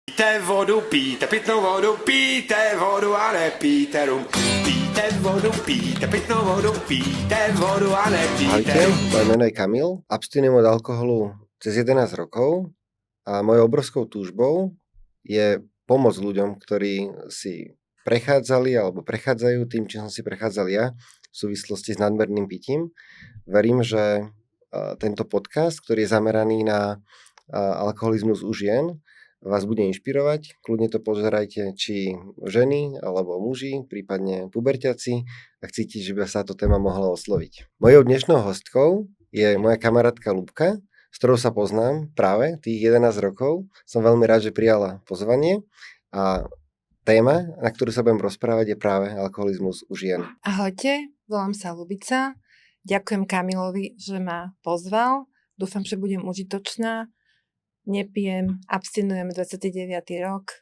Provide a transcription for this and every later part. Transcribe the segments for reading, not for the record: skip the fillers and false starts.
Pijte vodu, pijte pitnou vodu, pijte vodu a nepijte rum. Pijte vodu, pijte pitnou vodu, pijte vodu a nepijte Ahojte, rum. moje meno je Kamil, abstinujem od alkoholu cez 11 rokov a mojou obrovskou túžbou je pomôcť ľuďom, ktorí si prechádzali alebo prechádzajú tým, čím som si prechádzal ja v súvislosti s nadmerným pitím. Verím, že tento podcast, ktorý je zameraný na alkoholizmus u žien, vás bude inšpirovať. Kľudne to pozerajte, či ženy alebo muži, prípadne puberťaci, ak cítiť, že by sa táto téma mohla osloviť. Mojou dnešnou hostkou je moja kamarátka Ľubka, s ktorou sa poznám práve tých 11 rokov. Som veľmi rád, že prijala pozvanie a téma, na ktorú sa budem rozprávať, je práve alkoholizmus u žien. Ahojte, volám sa Ľubica. Ďakujem Kamilovi, že ma pozval. Dúfam, že budem užitočná. Nepijem, abstinujem 29. rok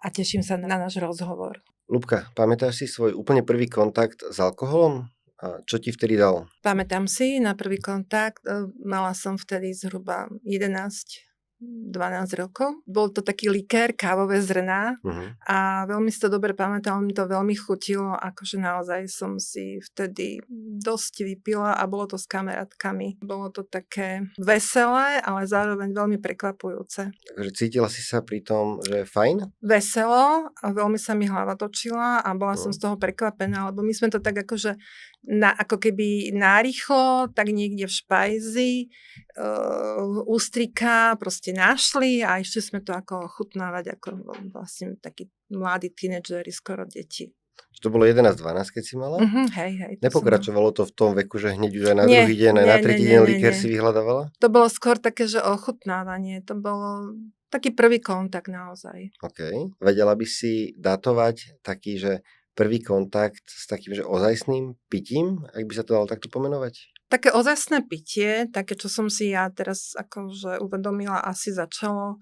a teším sa na náš rozhovor. Ľubka, pamätáš si svoj úplne prvý kontakt s alkoholom? A čo ti vtedy dal? Pamätám si na prvý kontakt, mala som vtedy zhruba 11-12 rokov. Bol to taký likér, kávové zrná a veľmi si to dobre pamätám, mi to veľmi chutilo, akože naozaj som si vtedy dosť vypila a bolo to s kamarátkami. Bolo to také veselé, ale zároveň veľmi prekvapujúce. Takže cítila si sa pri tom, že je fajn? Veselo a veľmi sa mi hlava točila a bola som z toho prekvapená, lebo my sme to tak akože ako keby narýchlo, tak niekde v špajzi ústrika proste našli a ešte sme to ako ochutnávať ako vlastne takí mladí tínedžeri, skoro deti. To bolo 11-12, keď si mala? Hej. Nepokračovalo to v tom veku, že hneď už aj na druhý deň, aj na tretí deň likér si vyhľadávala? To bolo skôr také, že ochutnávanie. To bolo taký prvý kontakt naozaj. OK. Vedela by si datovať taký, že prvý kontakt s takým, že ozajstným pitím, ak by sa to dalo takto pomenovať? Také ozajstné pitie, také, čo som si ja teraz akože uvedomila, asi začalo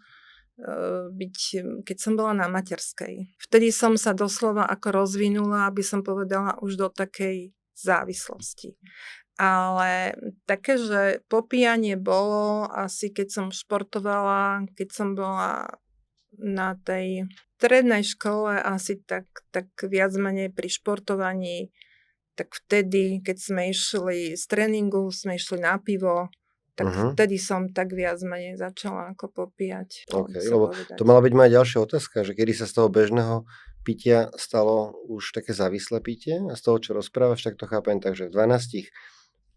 byť, keď som bola na materskej. Vtedy som sa doslova ako rozvinula, aby som povedala, už do takej závislosti. Ale také, že popíjanie bolo asi, keď som športovala, keď som bola na tej strednej škole, asi tak viac menej pri športovaní, tak vtedy, keď sme išli z tréningu, sme išli na pivo, tak vtedy som tak viac menej začala ako popíjať. OK, lebo to mala byť moja ďalšia otázka, že kedy sa z toho bežného pitia stalo už také závislé pitie a z toho, čo rozprávaš, tak to chápem tak, že v 12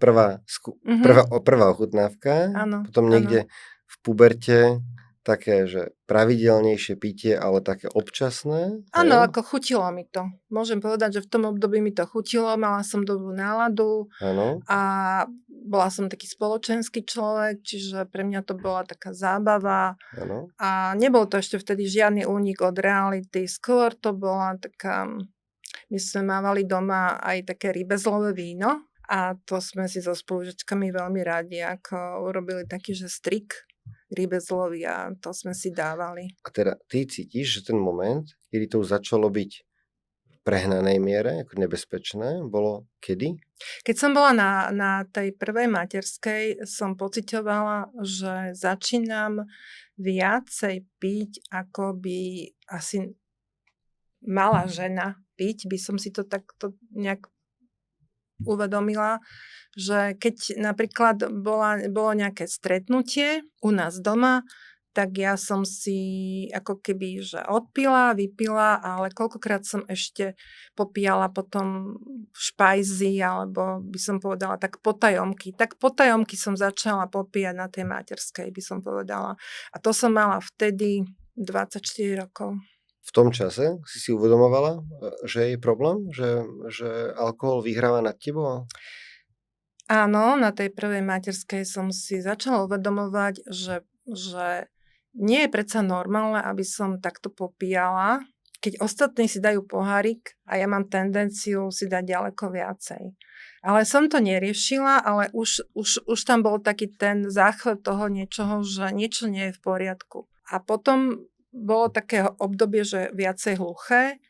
prvá ochutnávka, áno, potom niekde v puberte také, že pravidelnejšie pitie, ale také občasné. Áno, ako chutilo mi to. Môžem povedať, že v tom období mi to chutilo, mala som dobrú náladu a bola som taký spoločenský človek, čiže pre mňa to bola taká zábava. Áno. A nebol to ešte vtedy žiadny únik od reality, skôr to bola taká, my sme mávali doma aj také rybezlové víno a to sme si so spolužičkami veľmi radi, ako urobili taký, že strik rybezlový a to sme si dávali. A teda ty cítiš, že ten moment, kedy to už začalo byť v prehnanej miere, ako nebezpečné, bolo kedy? Keď som bola na tej prvej materskej, som pociťovala, že začínam viacej piť, ako by asi mala žena piť. By som si to takto nejak uvedomila, že keď napríklad bolo nejaké stretnutie u nás doma, tak ja som si ako keby, že odpila, vypila, ale koľkokrát som ešte popíjala potom v špajzi, alebo by som povedala tak potajomky. Tak potajomky som začala popíjať na tej materskej, by som povedala. A to som mala vtedy 24 rokov. V tom čase si uvedomovala, že je problém? Že alkohol vyhráva nad tebou? Áno, na tej prvej materskej som si začala uvedomovať, že nie je predsa normálne, aby som takto popíjala, keď ostatní si dajú pohárik a ja mám tendenciu si dať ďaleko viacej. Ale som to neriešila, ale už tam bol taký ten záchvet toho niečoho, že niečo nie je v poriadku. A potom bolo také obdobie, že viacej hluché.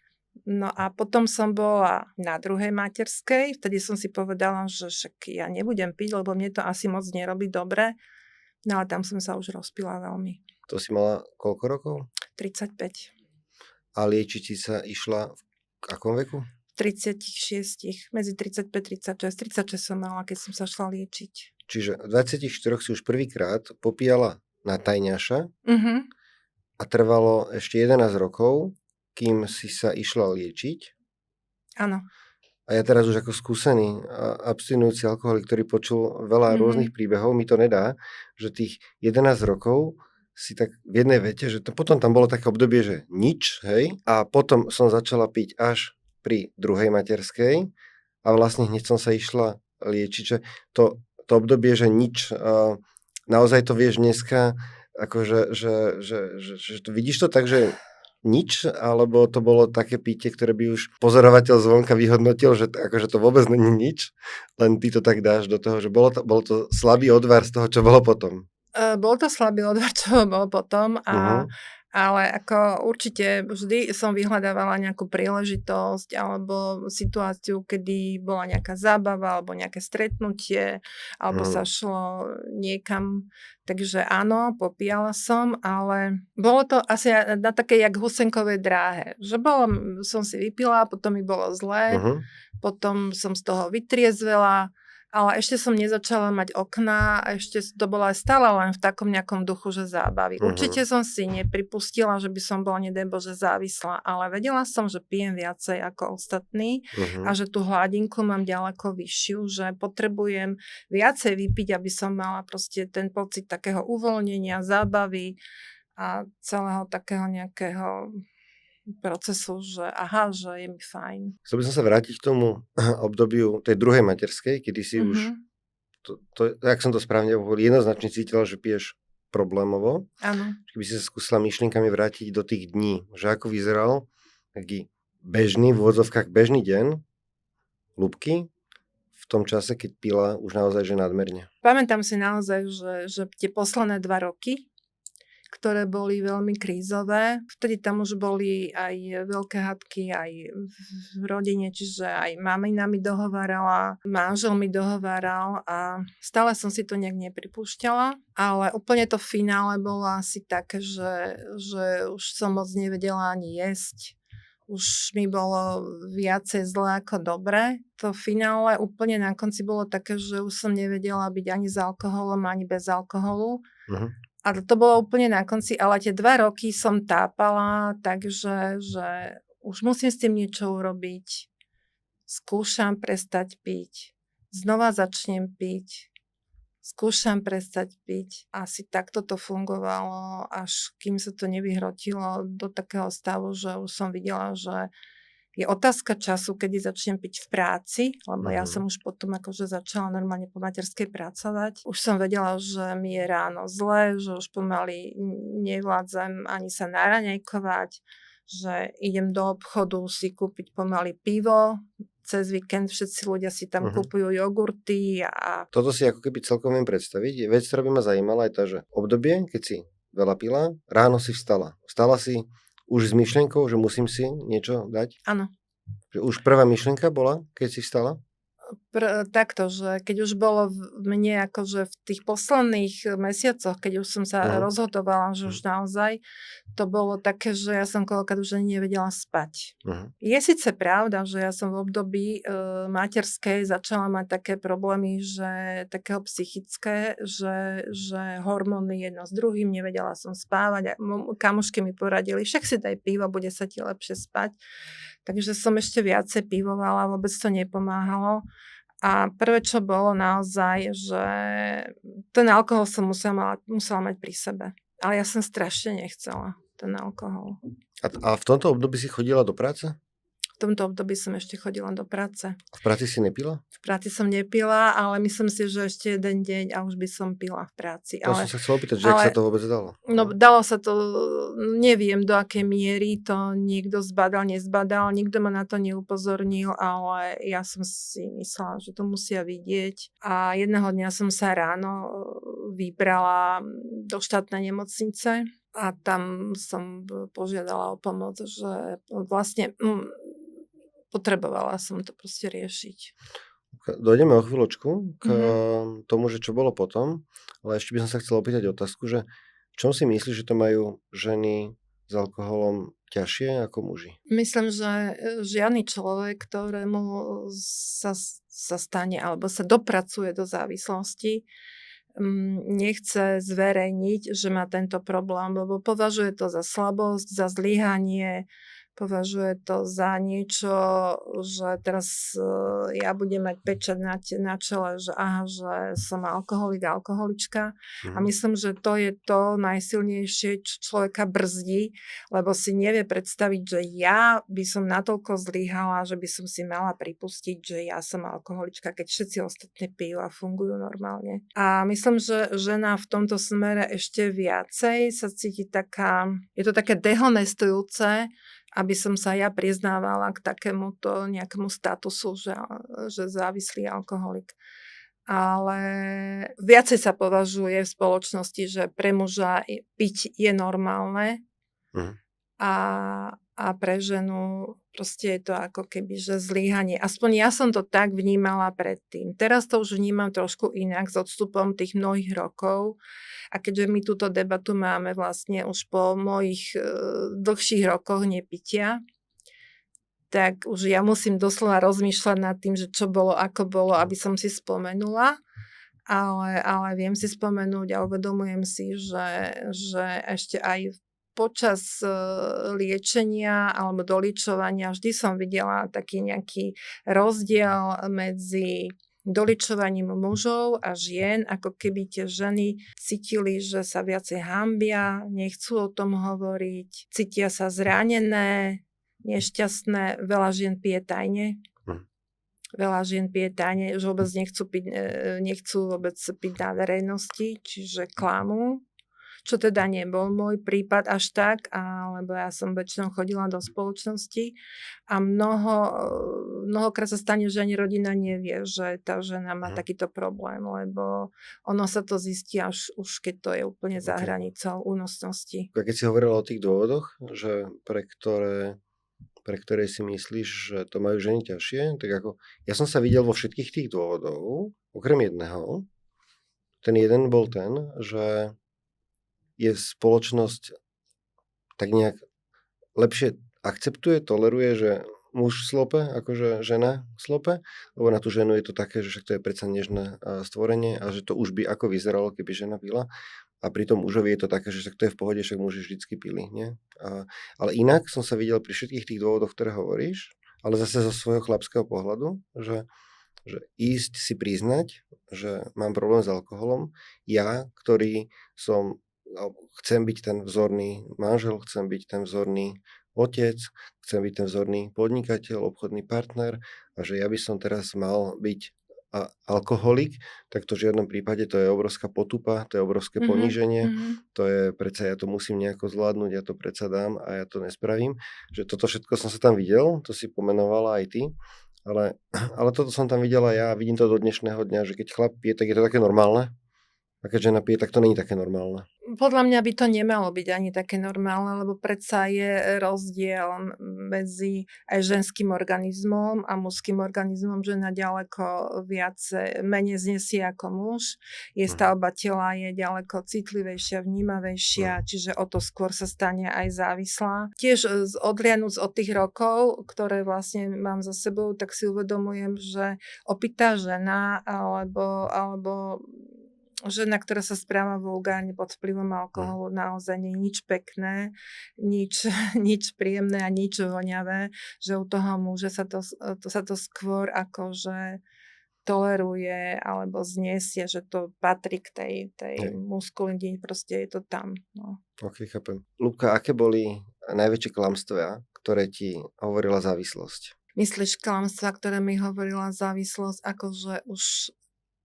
No a potom som bola na druhej materskej, vtedy som si povedala, že však ja nebudem piť, lebo mne to asi moc nerobí dobre. No ale tam som sa už rozpila veľmi. To si mala koľko rokov? 35. A liečiť si sa išla v akom veku? 36. Medzi 35-36. 36 som mala, keď som sa šla liečiť. Čiže v 24 si už prvýkrát popíjala na tajňaša a trvalo ešte 11 rokov, kým si sa išla liečiť. Áno. A ja teraz už ako skúsený abstinujúci alkoholik, ktorý počul veľa rôznych príbehov, mi to nedá, že tých 11 rokov si tak v jednej vete, že to, potom tam bolo také obdobie, že nič, hej, a potom som začala piť až pri druhej materskej a vlastne hneď som sa išla liečiť, že to obdobie, že nič, naozaj to vieš dneska, akože, že vidíš to tak, že nič, alebo to bolo také pitie, ktoré by už pozorovateľ zvonka vyhodnotil, že akože to vôbec není nič, len ty to tak dáš do toho, že bolo to slabý odvar z toho, čo bolo potom. Bol to slabý odvar, čo bol potom, ale ako určite vždy som vyhľadávala nejakú príležitosť alebo situáciu, kedy bola nejaká zábava alebo nejaké stretnutie alebo sa šlo niekam. Takže áno, popíjala som, ale bolo to asi na také jak husenkovej dráhe. Že som si vypila, potom mi bolo zlé, potom som z toho vytriezvela, ale ešte som nezačala mať okná a ešte to bola stále len v takom nejakom duchu, že zábavy. Určite som si nepripustila, že by som bola, nedaj Bože, závislá, ale vedela som, že pijem viacej ako ostatní a že tú hladinku mám ďaleko vyššiu, že potrebujem viacej vypiť, aby som mala proste ten pocit takého uvoľnenia, zábavy a celého takého nejakého procesu, že aha, že je mi fajn. Chcel by som sa vrátiť k tomu obdobiu tej druhej materskej, kedy si už, jak som to správne hovoril, jednoznačne cítila, že piješ problémovo. Áno. Keby si sa skúsila myšlienkami vrátiť do tých dní, že ako vyzeral taký bežný, v úvodzovkách bežný deň Ľubky v tom čase, keď pila už naozaj že nadmerne. Pamätám si naozaj, že tie posledné 2 roky, ktoré boli veľmi krízové. Vtedy tam už boli aj veľké hádky, aj v rodine, čiže aj mamina mi dohovárala, manžel mi dohováral a stále som si to nejak nepripúšťala, ale úplne to finále bolo asi také, že už som moc nevedela ani jesť. Už mi bolo viacej zle ako dobre. To finále úplne na konci bolo také, že už som nevedela byť ani s alkoholom, ani bez alkoholu. A to bolo úplne na konci, ale tie 2 roky som tápala, takže že už musím s tým niečo urobiť. Skúšam prestať piť. Znova začnem piť. Skúšam prestať piť. Asi takto to fungovalo, až kým sa to nevyhrotilo do takého stavu, že už som videla, že je otázka času, kedy začnem piť v práci, lebo ja som už potom akože začala normálne po materskej pracovať. Už som vedela, že mi je ráno zle, že už pomaly nevládzem ani sa naraňajkovať, že idem do obchodu si kúpiť pomaly pivo. Cez víkend všetci ľudia si tam kúpujú jogurty a... Toto si ako keby celkom viem predstaviť. Vec, ktorá by ma zajímala, je tá, že obdobie, keď si veľa pila, ráno si vstala. Vstala si už s myšlienkou, že musím si niečo dať? Áno. Už prvá myšlienka bola, keď si vstala? Takto, že keď už bolo v mne akože v tých posledných mesiacoch, keď už som sa rozhodovala, že už naozaj to bolo také, že ja som koľkát už ani nevedela spať. Je síce pravda, že ja som v období materskej začala mať také problémy, že takého psychické, že hormóny jedno s druhým, nevedela som spávať a kamošky mi poradili, však si daj pivo, bude sa ti lepšie spať. Takže som ešte viacej pivovala, vôbec to nepomáhalo. A prvé, čo bolo naozaj, že ten alkohol som musela mať pri sebe. Ale ja som strašne nechcela ten alkohol. A v tomto období si chodila do práce? V tomto období som ešte chodila do práce. V práci si nepila? V práci som nepila, ale myslím si, že ešte jeden deň a už by som pila v práci. To som sa chcela opýtať, že ak sa to vôbec dalo? No dalo sa to, neviem do akej miery to niekto zbadal, nezbadal, nikto ma na to neupozornil, ale ja som si myslela, že to musia vidieť. A jedného dňa som sa ráno vybrala do štátnej nemocnice a tam som požiadala o pomoc, že vlastne potrebovala som to proste riešiť. Dojdeme o chvíľočku k tomu, že čo bolo potom, ale ešte by som sa chcel opýtať otázku, že v čom si myslíš, že to majú ženy s alkoholom ťažšie ako muži? Myslím, že žiadny človek, ktorému sa stane alebo sa dopracuje do závislosti, nechce zverejniť, že má tento problém, lebo považuje to za slabosť, za zlyhanie, považuje to za niečo, že teraz ja budem mať pečať na čele, že aha, že som alkoholik, alkoholička. A myslím, že to je to najsilnejšie, čo človeka brzdí, lebo si nevie predstaviť, že ja by som natoľko zlyhala, že by som si mala pripustiť, že ja som alkoholička, keď všetci ostatní pijú a fungujú normálne. A myslím, že žena v tomto smere ešte viacej sa cíti je to také dehonestujúce, aby som sa ja priznávala k takémuto nejakému statusu, že závislý alkoholik. Ale viacej sa považuje v spoločnosti, že pre muža piť je normálne a pre ženu proste je to ako keby, že zlyhanie. Aspoň ja som to tak vnímala predtým. Teraz to už vnímam trošku inak s odstupom tých mnohých rokov. A keďže my túto debatu máme vlastne už po mojich dlhších rokoch nepitia, tak už ja musím doslova rozmýšľať nad tým, že čo bolo, ako bolo, aby som si spomenula. Ale viem si spomenúť a uvedomujem si, že ešte aj počas liečenia alebo doličovania vždy som videla taký nejaký rozdiel medzi doličovaním mužov a žien, ako keby tie ženy cítili, že sa viacej hanbia, nechcú o tom hovoriť, cítia sa zranené, nešťastné, veľa žien pije tajne. Veľa žien pije tajne, že vôbec nechcú vôbec piť na verejnosti, čiže klamú. Čo teda nebol môj prípad až tak, lebo ja som väčšinou chodila do spoločnosti a mnohokrát sa stane, že ani rodina nevie, že tá žena má takýto problém, lebo ono sa to zistí až už keď to je úplne za hranicou únosnosti. Keď si hovorila o tých dôvodoch, že pre ktoré si myslíš, že to majú ženy ťažšie, tak ako ja som sa videl vo všetkých tých dôvodov, okrem jedného. Ten jeden bol ten, že je spoločnosť tak nejak lepšie akceptuje, toleruje, že muž slope, akože žena slope, lebo na tú ženu je to také, že však to je predsa nežné stvorenie a že to už by ako vyzeralo, keby žena pila. A pri tom mužovi je to také, že však to je v pohode, však muži vždycky pili, nie? Ale inak som sa videl pri všetkých tých dôvodoch, ktoré hovoríš, ale zase zo svojho chlapského pohľadu, že ísť si priznať, že mám problém s alkoholom, ja, ktorý chcem byť ten vzorný manžel, chcem byť ten vzorný otec, chcem byť ten vzorný podnikateľ, obchodný partner a že ja by som teraz mal byť alkoholik, tak to v žiadnom prípade to je obrovská potupa, to je obrovské poníženie, to je predsa ja to musím nejako zvládnuť, ja to predsa dám a ja to nespravím. Že toto všetko som sa tam videl, to si pomenovala aj ty, ale toto som tam videla ja a vidím to do dnešného dňa, že keď chlap pije, tak je to také normálne. A keď žena pije, tak to není také normálne. Podľa mňa by to nemalo byť ani také normálne, lebo predsa je rozdiel medzi aj ženským organizmom a mužským organizmom. Žena ďaleko menej znesie ako muž. Jej stavba tela je ďaleko citlivejšia, vnímavejšia, čiže o to skôr sa stane aj závislá. Tiež odlianuc od tých rokov, ktoré vlastne mám za sebou, tak si uvedomujem, že opitá žena alebo žena, ktorá sa správa vulgárne pod vplyvom alkoholu, naozaj nie je nič pekné, nič príjemné a nič voňavé, že u toho muža sa to skôr akože toleruje alebo zniesie, že to patrí k tej muskulinite, proste je to tam. No. Ok, chápem. Ľubka, aké boli najväčšie klamstvá, ktoré ti hovorila závislosť? Myslíš klamstvá, ktoré mi hovorila závislosť, akože už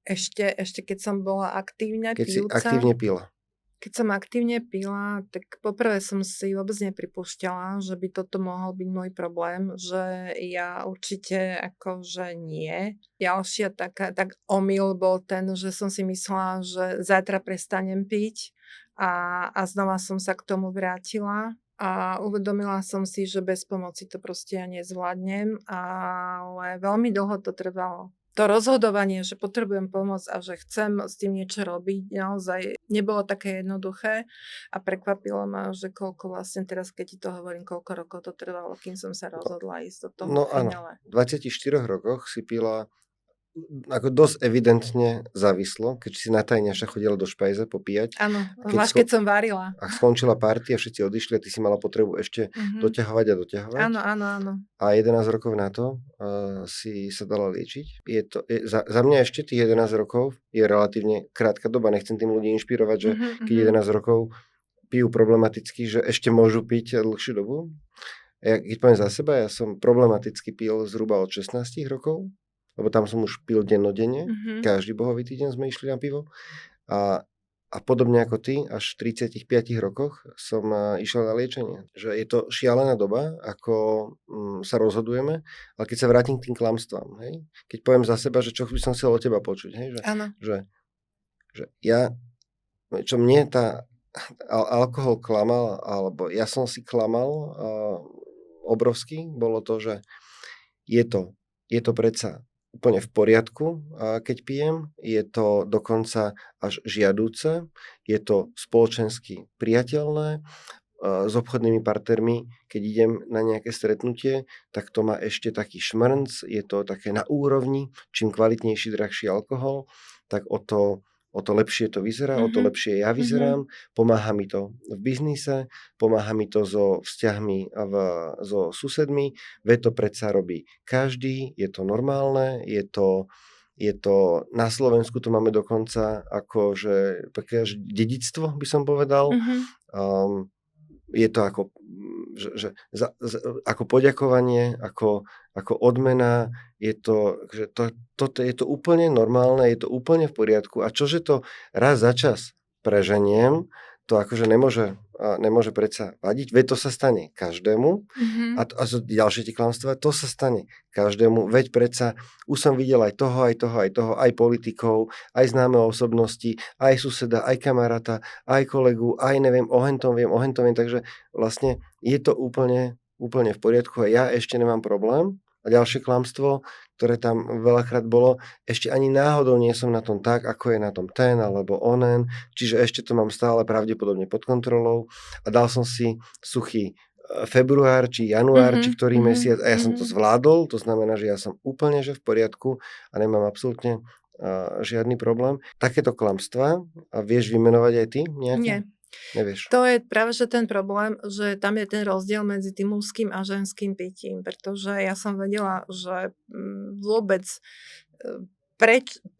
ešte keď som bola aktívne pijúca. Keď si aktívne pila. Keď som aktívne pila, tak poprvé som si vôbec nepripúšťala, že by toto mohol byť môj problém, že ja určite akože nie. Ďalšia tak omyl bol ten, že som si myslela, že zajtra prestanem piť a znova som sa k tomu vrátila. A uvedomila som si, že bez pomoci to proste ja nezvládnem, ale veľmi dlho to trvalo. to rozhodovanie, že potrebujem pomoc a že chcem s tým niečo robiť, naozaj nebolo také jednoduché a prekvapilo ma, že koľko vlastne teraz, keď ti to hovorím, koľko rokov to trvalo, kým som sa rozhodla ísť do toho No áno, finále. v 24 rokoch si pila ako dosť evidentne závislo, keď si na tajňaša chodila do špajze popíjať. Áno, Keď zvlášť keď som varila. A skončila party a všetci odišli a ty si mala potrebu ešte doťahovať a doťahovať. Áno. A 11 rokov na to si sa dala liečiť. Za mňa ešte tých 11 rokov je relatívne krátka doba. Nechcem tým ľudí inšpirovať, že keď 11 rokov pijú problematicky, že ešte môžu piť dlhšiu dobu. Ja, keď poviem za seba, ja som problematicky pil zhruba od 16 rokov, lebo tam som už pil dennodenne. Každý bohový týždeň sme išli na pivo. A podobne ako ty, až v 35 rokoch som išiel na liečenie. Že je to šialená doba, ako sa rozhodujeme, ale keď sa vrátim k tým klamstvám, hej? Keď poviem za seba, že čo by som chcel od teba počuť, hej? Že ja, čo mne alkohol klamal, alebo ja som si klamal obrovský, bolo to, že je to predsa úplne v poriadku, keď pijem. Je to dokonca až žiadúce. Je to spoločensky priateľné. S obchodnými partnermi, keď idem na nejaké stretnutie, tak to má ešte taký šmrnc. Je to také na úrovni. Čím kvalitnejší, drahší alkohol, tak o to lepšie to vyzerá, o to lepšie ja vyzerám. Pomáha mi to v biznise, pomáha mi to so vzťahmi so susedmi. Veď to predsa robí každý, je to normálne, je to na Slovensku to máme dokonca akože také dedičstvo, by som povedal. Je to ako poďakovanie, ako odmena, je to úplne normálne, je to úplne v poriadku. A čože to raz za čas preženiem, to akože nemôže predsa vadiť, veď to sa stane každému. A ďalšie tie klamstvá, to sa stane každému, veď predsa už som videl aj toho, aj politikov, aj známe osobnosti, aj suseda, aj kamaráta, aj kolegu, aj neviem, o hentom viem, takže vlastne je to úplne v poriadku a ja ešte nemám problém. A ďalšie klamstvo, ktoré tam veľakrát bolo, ešte ani náhodou nie som na tom tak, ako je na tom ten alebo onen, čiže ešte to mám stále pravdepodobne pod kontrolou a dal som si suchý február či január, či ktorý mesiac a ja som to zvládol, to znamená, že ja som úplne že v poriadku a nemám absolútne žiadny problém. Takéto klamstvá a vieš vymenovať aj ty nejaké? Nie. Nevieš. To je práve že ten problém, že tam je ten rozdiel medzi tým mužským a ženským pitím, pretože ja som vedela, že vôbec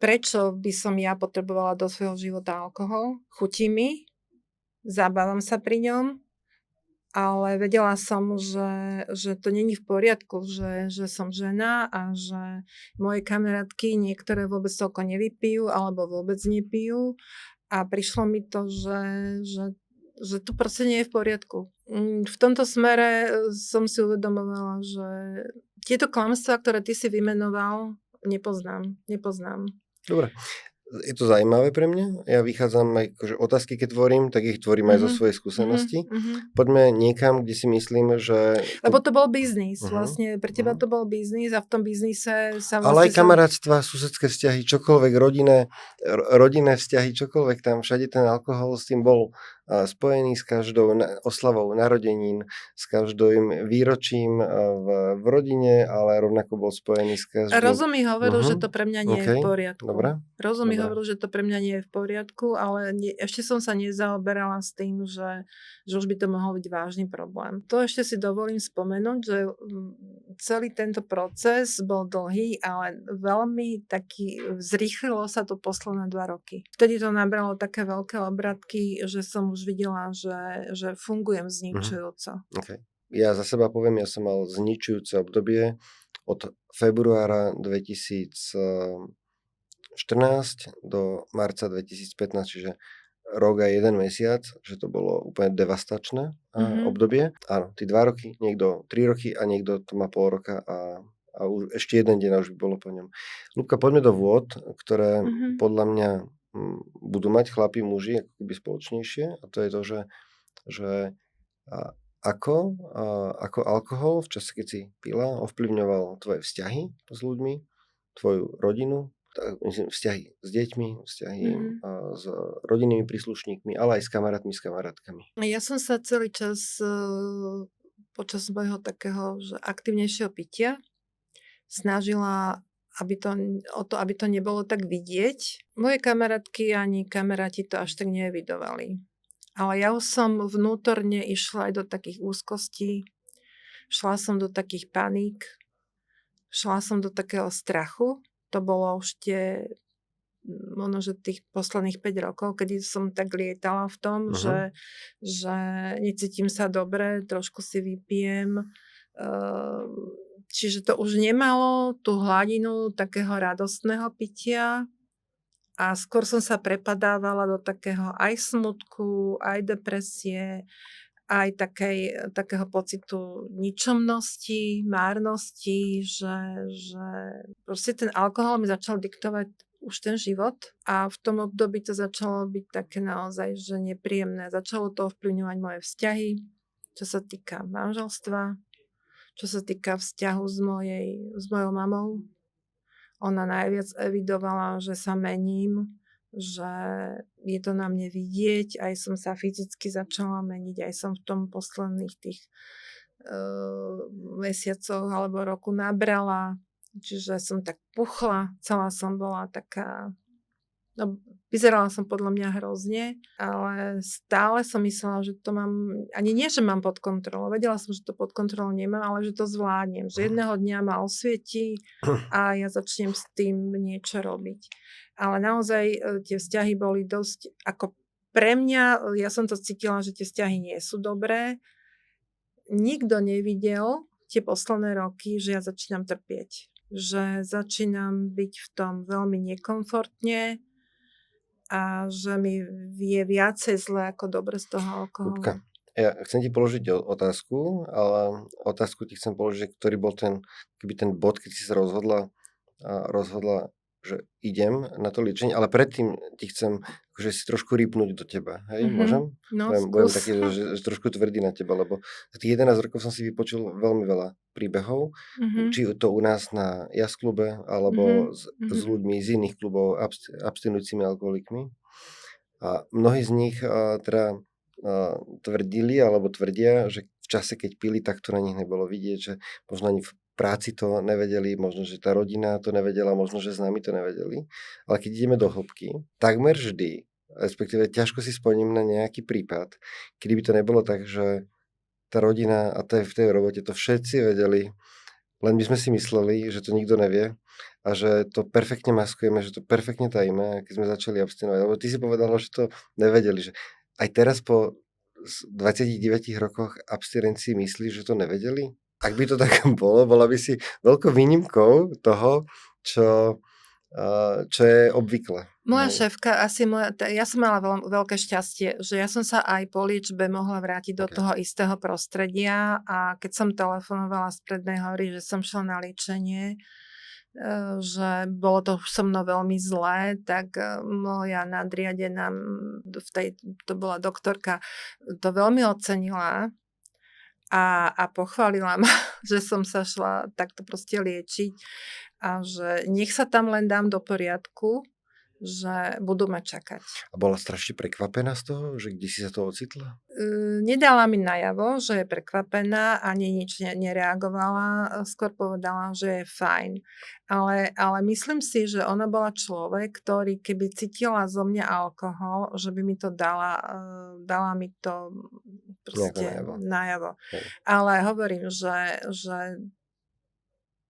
prečo by som ja potrebovala do svojho života alkohol. Chutí mi, zabávam sa pri ňom, ale vedela som, že to není v poriadku, že som žena a že moje kamarátky niektoré vôbec toľko nevypijú alebo vôbec nepijú. A prišlo mi to, že to proste nie je v poriadku. V tomto smere som si uvedomovala, že tieto klamstvá, ktoré ty si vymenoval, nepoznám. Dobre. Je to zaujímavé pre mňa. Ja vychádzam aj, akože otázky, keď tvorím, tak ich tvorím aj zo svojej skúsenosti. Poďme niekam, kde si myslím, že... Lebo to bol biznis. Vlastne pre teba to bol biznis a v tom biznise sa vlastne... Ale aj kamarátstva, susedské vzťahy, čokoľvek, rodinné vzťahy, čokoľvek tam, všade ten alkohol s tým bol spojený s každou oslavou narodenín, s každým výročím v rodine, ale rovnako bol spojený s každým... Rozum mi hovoril, že to pre mňa nie je v poriadku. Dobre. Rozum mi hovoril, že to pre mňa nie je v poriadku, ale ešte som sa nezaoberala s tým, že už by to mohol byť vážny problém. To ešte si dovolím spomenúť, že celý tento proces bol dlhý, ale veľmi taký, zrýchlilo sa to posledné 2 roky. Vtedy to nabralo také veľké obratky, že som už videla, že fungujem zničujúco. Okay. Ja za seba poviem, ja som mal zničujúce obdobie od februára 2014 do marca 2015, čiže rok a 1 mesiac, že to bolo úplne devastačné obdobie. Áno, tí 2 roky, niekto 3 roky a niekto to má pol roka a už ešte 1 deň a už by bolo po ňom. Ľubka, poďme do vôd, ktoré podľa mňa budú mať chlapi, muži ako keby spoločnejšie a to je to, že ako alkohol v čase, keď si pila, ovplyvňoval tvoje vzťahy s ľuďmi, tvoju rodinu, myslím, vzťahy s deťmi, vzťahy s rodinnými príslušníkmi, ale aj s kamarátmi, s kamarátkami. Ja som sa celý čas počas môjho takého že aktívnejšieho pitia snažila aby to nebolo tak vidieť. Moje kamarátky ani kamaráti to až tak neevidovali. Ale ja už som vnútorne išla aj do takých úzkostí, šla som do takých paník, šla som do takého strachu. To bolo už možno, že tých posledných 5 rokov, kedy som tak lietala v tom, že necítim sa dobre, trošku si vypijem. Čiže to už nemalo tú hladinu takého radostného pitia a skôr som sa prepadávala do takého aj smutku, aj depresie, aj takého pocitu ničomnosti, márnosti, že proste ten alkohol mi začal diktovať už ten život a v tom období to začalo byť také naozaj, že nepríjemné. Začalo to ovplyvňovať moje vzťahy, čo sa týka manželstva, čo sa týka vzťahu s mojou mamou. Ona najviac evidovala, že sa mením, že je to na mne vidieť, aj som sa fyzicky začala meniť, aj som v tom posledných tých mesiacoch alebo roku nabrala, čiže som tak puchla, celá som bola taká, no vyzerala som podľa mňa hrozne, ale stále som myslela, že to mám, ani nie, že mám pod kontrolou, vedela som, že to pod kontrolou nemám, ale že to zvládnem, že jedného dňa ma osvietí a ja začnem s tým niečo robiť. Ale naozaj tie vzťahy boli dosť, ako pre mňa, ja som to cítila, že tie vzťahy nie sú dobré. Nikto nevidel tie posledné roky, že ja začínam trpieť. Že začínam byť v tom veľmi nekomfortne a že mi je viacej zle ako dobre z toho alkoholu. Ľubka, ja chcem ti položiť otázku, ale otázku ti chcem položiť, ktorý bol ten bod, keď si sa rozhodla, že idem na to liečenie, ale predtým ti chcem akože si trošku rýpnúť do teba. Hej, môžem? No, budem taký, že trošku tvrdý na teba, lebo za tých 11 rokov som si vypočul veľmi veľa príbehov, či to u nás na jazzklube, alebo s ľuďmi z iných klubov, abstinujúcimi alkoholikmi. A mnohí z nich tvrdili, alebo tvrdia, že v čase, keď pili, tak to na nich nebolo vidieť, že možno ani v práci to nevedeli, možno, že tá rodina to nevedela, možno, že s nami to nevedeli. Ale keď ideme do hĺbky, takmer vždy, respektíve ťažko si spomínam na nejaký prípad, kedy by to nebolo tak, že tá rodina a v tej robote to všetci vedeli, len by sme si mysleli, že to nikto nevie a že to perfektne maskujeme, že to perfektne tajíme, keď sme začali abstinovať. Lebo ty si povedala, že to nevedeli, že aj teraz po 29 rokoch abstinencii myslíš, že to nevedeli? Ak by to tak bolo, bola by si veľkou výnimkou toho, čo je obvykle. Moja šéfka, ja som mala veľké šťastie, že ja som sa aj po liečbe mohla vrátiť do toho istého prostredia a keď som telefonovala z Prednej Hory, že som šla na liečenie, že bolo to so mnou veľmi zlé, tak moja nadriadená, to bola doktorka, to veľmi ocenila a pochválila ma, že som sa šla takto proste liečiť a že nech sa tam len dám do poriadku, že budú ma čakať. A bola strašne prekvapená z toho, že kde si sa to ocitla? Nedala mi najavo, že je prekvapená, ani nič nereagovala, skôr povedala, že je fajn. Ale myslím si, že ona bola človek, ktorý keby cítila zo mňa alkohol, že by mi to dala mi to proste najavo. Ale hovorím, že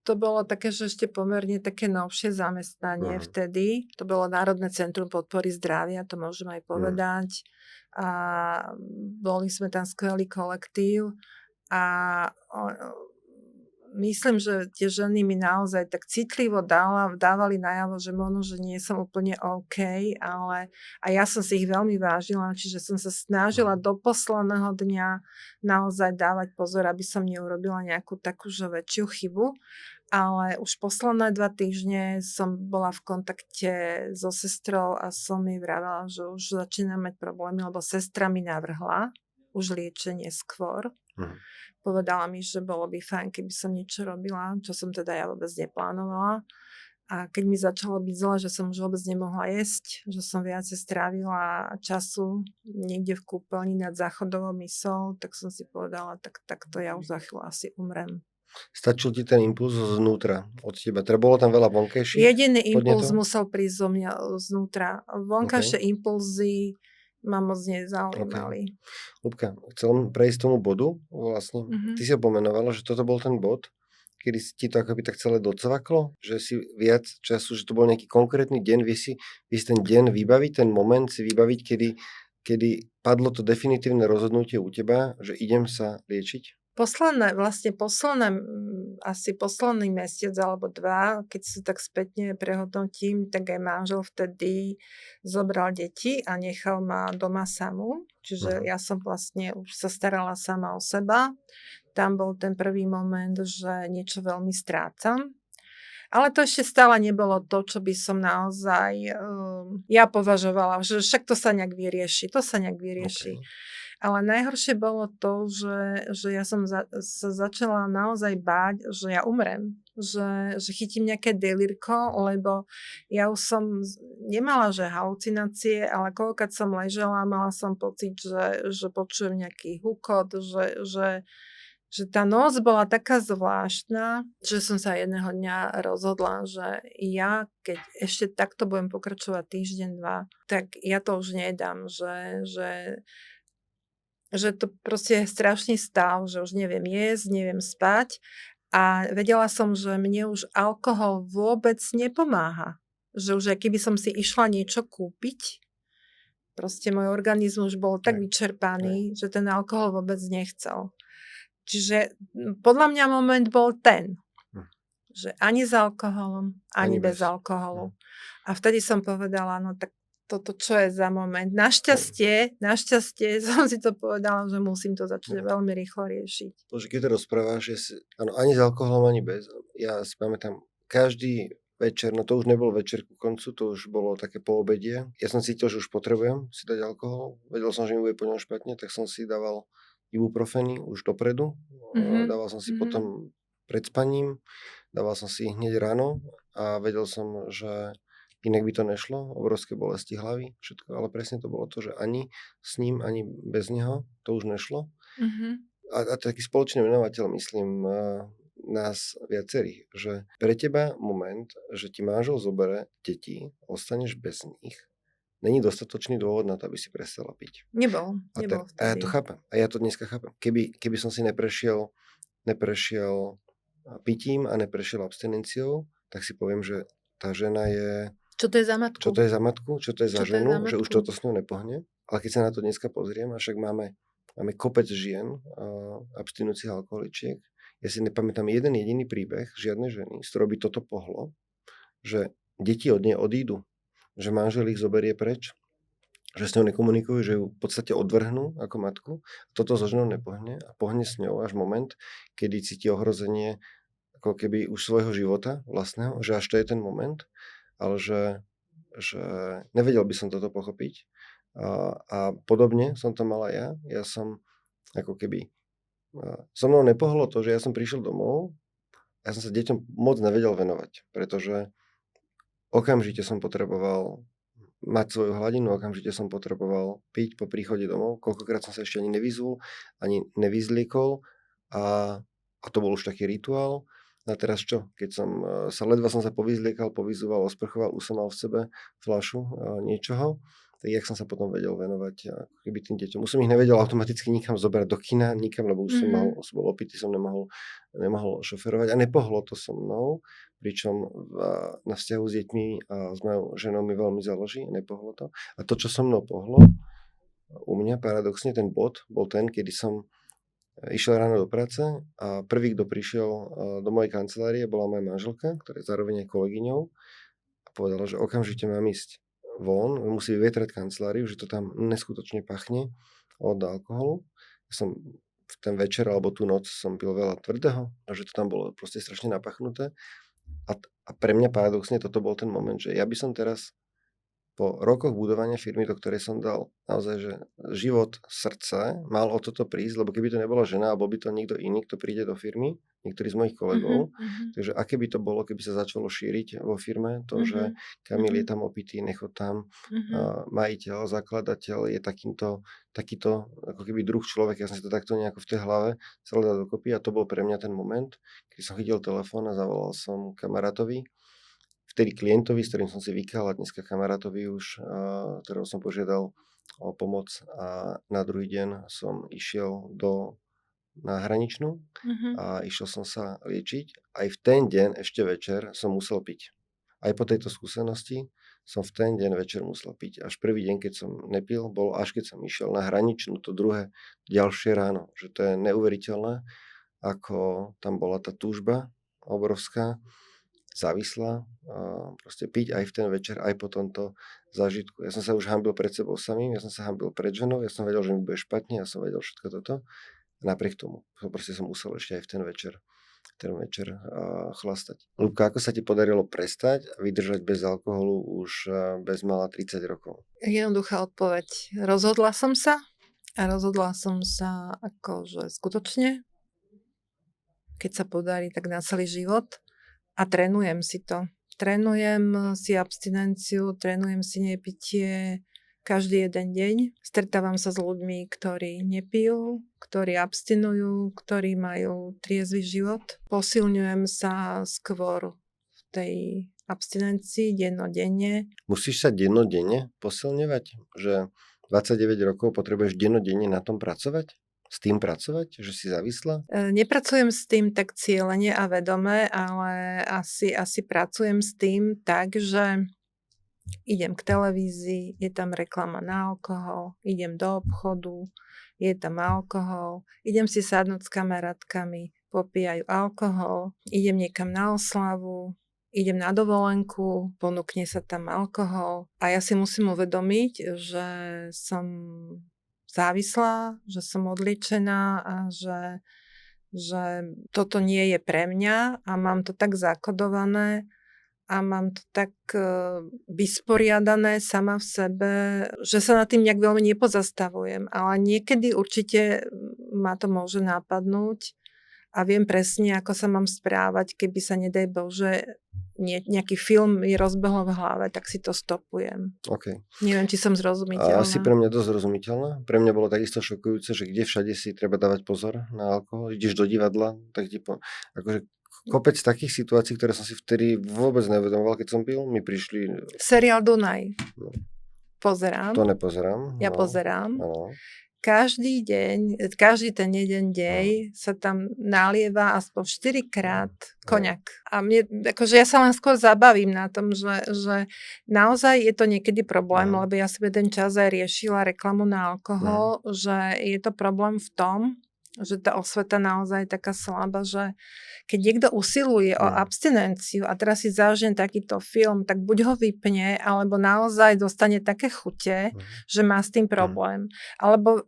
to bolo také, že ešte pomerne také novšie zamestnanie vtedy. To bolo Národné centrum podpory zdravia, to môžem aj povedať. A boli sme tam skvelý kolektív a myslím, že tie ženy mi naozaj tak citlivo dávali najavo, že možno, že nie som úplne OK, ale a ja som si ich veľmi vážila, čiže som sa snažila do posledného dňa naozaj dávať pozor, aby som neurobila nejakú takú že väčšiu chybu. Ale už posledné 2 týždne som bola v kontakte so sestrou a som jej vravela, že už začínam mať problémy, lebo sestra mi navrhla už liečenie skôr. Povedala mi, že bolo by fajn, keby som niečo robila, čo som teda ja vôbec neplánovala. A keď mi začalo byť zle, že som už vôbec nemohla jesť, že som viacej strávila času niekde v kúpeľni nad záchodovou mysou, tak som si povedala, takto ja už za chvíľu asi umrem. Stačil ti ten impuls znútra od teba? Teda bolo tam veľa vonkajších Jediný impuls podnetov? musel prísť zo mňa znútra. Vonkajšie impulzy ma moc nezaujímali. Ľubka, chcem prejsť tomu bodu, vlastne. Ty si ho pomenovala, že toto bol ten bod, kedy si ti to akoby tak celé docvaklo, že si viac času, že to bol nejaký konkrétny deň, vieš si ten deň vybaviť, ten moment si vybaviť, kedy padlo to definitívne rozhodnutie u teba, že idem sa liečiť? Asi posledný mesiac alebo 2, keď si tak spätne prehodnotím, tak aj manžel vtedy zobral deti a nechal ma doma samú. Čiže ja som vlastne už sa starala sama o seba. Tam bol ten prvý moment, že niečo veľmi strácam. Ale to ešte stále nebolo to, čo by som naozaj ja považovala, že však to sa nejak vyrieši. Okay. Ale najhoršie bolo to, že ja som sa začala naozaj báť, že ja umrem. Že chytím nejaké delírko, lebo ja už som nemala, že halucinácie, ale koľkať som ležela, mala som pocit, že počujem nejaký hukot, že tá noc bola taká zvláštna, že som sa jedného dňa rozhodla, že ja, keď ešte takto budem pokračovať týždeň, 2, tak ja to už nedám, že to proste je strašný stav, že už neviem jesť, neviem spať a vedela som, že mne už alkohol vôbec nepomáha. Že už aj keby som si išla niečo kúpiť, proste môj organizmus už bol tak vyčerpaný, že ten alkohol vôbec nechcel. Čiže podľa mňa moment bol ten, že ani s alkoholom, ani bez alkoholu. A vtedy som povedala, no tak toto čo je za moment. Našťastie som si to povedala, že musím to začať veľmi rýchlo riešiť. Bože, keď to rozprávaš, áno, ani s alkoholom, ani bez. Ja si pamätám, každý večer, no to už nebol večer ku koncu, to už bolo také poobedie. Ja som cítil, že už potrebujem si dať alkohol. Vedel som, že mi bude po ňom špatne, tak som si dával ibuprofeny už dopredu. Dával som si potom pred spaním, dával som si hneď ráno a vedel som, že inak by to nešlo, obrovské bolesti hlavy, všetko, ale presne to bolo to, že ani s ním, ani bez neho to už nešlo. A taký spoločný menovateľ, myslím, nás viacerých, že pre teba moment, že ti manžel zobere deti, ostaneš bez nich, není dostatočný dôvod na to, aby si prestala piť. Nebol vtedy. A ja to chápem. A ja to dneska chápem. Keby som si neprešiel pitím a neprešiel abstinenciou, tak si poviem, že tá žena je... Čo to je za matku? Čo to je za matku? Čo to je za ženu? Že už toto s ňou nepohne. Ale keď sa na to dneska pozriem, a však máme kopec žien, abstinujúcich alkoholičiek, ja si nepamätám jeden jediný príbeh žiadnej ženy, z ktorou by toto pohlo, že deti od nej odídu, že manžel ich zoberie preč, že s ňou nekomunikujú, že ju v podstate odvrhnú ako matku. Toto so ženou nepohne a pohne s ňou až moment, kedy cíti ohrozenie ako keby už svojho života vlastného, že až to je ten moment, ale že nevedel by som toto pochopiť. A podobne som to mala ja. Ja som ako keby... So mnou nepohlo to, že ja som prišiel domov a ja som sa deťom moc nevedel venovať, pretože okamžite som potreboval mať svoju hladinu, okamžite som potreboval piť po príchode domov. Koľkokrát som sa ešte ani nevyzul, ani nevyzliekol a to bol už taký rituál. A teraz čo? Keď ledva som sa povyzliekal, povyzúval, osprchoval, už som mal v sebe fľašu niečoho, tak jak som sa potom vedel venovať keby tým deťom. Už som ich nevedel automaticky nikam zoberať do kina, nikam, lebo už som bol opitý, som nemohol šoferovať a nepohlo to so mnou, pričom na vzťahu s deťmi a s mojou ženou mi veľmi záleží, nepohlo to. A to, čo so mnou pohlo, u mňa paradoxne ten bod bol ten, kedy som išiel ráno do práce a prvý, kto prišiel do mojej kancelárie, bola moja manželka, ktorá je zároveň aj kolegyňou a povedala, že okamžite mám ísť von, musí vyvetrať kanceláriu, že to tam neskutočne pachne od alkoholu. Ja som v ten večer alebo tú noc som pil veľa tvrdého a že to tam bolo proste strašne napachnuté. A pre mňa paradoxne toto bol ten moment, že ja by som teraz po rokoch budovania firmy, do ktorej som dal naozaj, že život, srdce, mal o toto prísť, lebo keby to nebola žena a bol by to niekto iný, kto príde do firmy, niektorí z mojich kolegov. Takže aké by to bolo, keby sa začalo šíriť vo firme, to, že Kamil je tam opitý, nechod tam, majiteľ, zakladateľ je takýto ako keby druh človek, ja som si to takto nejako v tej hlave celé dal dokopy a to bol pre mňa ten moment, keď som chytil telefón a zavolal som kamarátovi, vtedy klientovi, s ktorým som si vykal a dneska kamarátovi už, ktorého som požiadal o pomoc a na druhý deň som išiel na hraničnú a išiel som sa liečiť. Aj v ten deň, ešte večer, som musel piť. Aj po tejto skúsenosti som v ten deň večer musel piť. Až prvý deň, keď som nepil, bolo až keď som išiel na hraničnú, to druhé, ďalšie ráno. Že to je neuveriteľné, ako tam bola tá túžba obrovská, závislá, proste piť aj v ten večer, aj po tomto zážitku. Ja som sa už hanbil pred sebou samým, ja som sa hanbil pred ženou, ja som vedel, že mi bude špatne, ja som vedel všetko toto. Napriek tomu, proste som musel ešte aj v ten večer chlastať. Ľubka, ako sa ti podarilo prestať a vydržať bez alkoholu už bezmála 30 rokov? Jednoduchá odpoveď. Rozhodla som sa akože skutočne, keď sa podarí, tak na celý život a trénujem si to. Trénujem si abstinenciu, trénujem si nepitie každý jeden deň. Stretávam sa s ľuďmi, ktorí nepijú, ktorí abstinujú, ktorí majú triezvy život. Posilňujem sa skôr v tej abstinencii dennodenne. Musíš sa dennodenne posilňovať? Že 29 rokov potrebuješ dennodenne na tom pracovať? S tým pracovať? Že si závislá? Nepracujem s tým tak cieľene a vedome, ale asi pracujem s tým tak, že idem k televízii, je tam reklama na alkohol, idem do obchodu, je tam alkohol, idem si sadnúť s kamarátkami, popíjajú alkohol, idem niekam na oslavu, idem na dovolenku, ponúkne sa tam alkohol a ja si musím uvedomiť, že som závislá, že som odliečená a že toto nie je pre mňa a mám to tak zakodované, a mám to tak vysporiadané sama v sebe, že sa nad tým nejak veľmi nepozastavujem. Ale niekedy určite ma to môže napadnúť a viem presne, ako sa mám správať, keby sa, nedaj Bože, nejaký film mi rozbehol v hlave, tak si to stopujem. Okay. Neviem, či som zrozumiteľná. Asi pre mňa dosť zrozumiteľná. Pre mňa bolo takisto šokujúce, že kde všade si treba dávať pozor na alkohol. Ideš do divadla, tak akože kopec takých situácií, ktoré som si vtedy vôbec neuvedomoval, keď som pil, mi prišli... Seriál Dunaj. No. Pozerám. To nepozerám. Ja pozerám. Áno. Každý ten jeden deň sa tam nalieva aspoň 4-krát koňak. A akože ja sa len skôr zabavím na tom, že naozaj je to niekedy problém, lebo ja som jeden čas aj riešila reklamu na alkohol, že je to problém v tom, že tá osveta naozaj je taká slabá, že keď niekto usiluje o abstinenciu a teraz si zažije takýto film, tak buď ho vypne, alebo naozaj dostane také chute, že má s tým problém. Alebo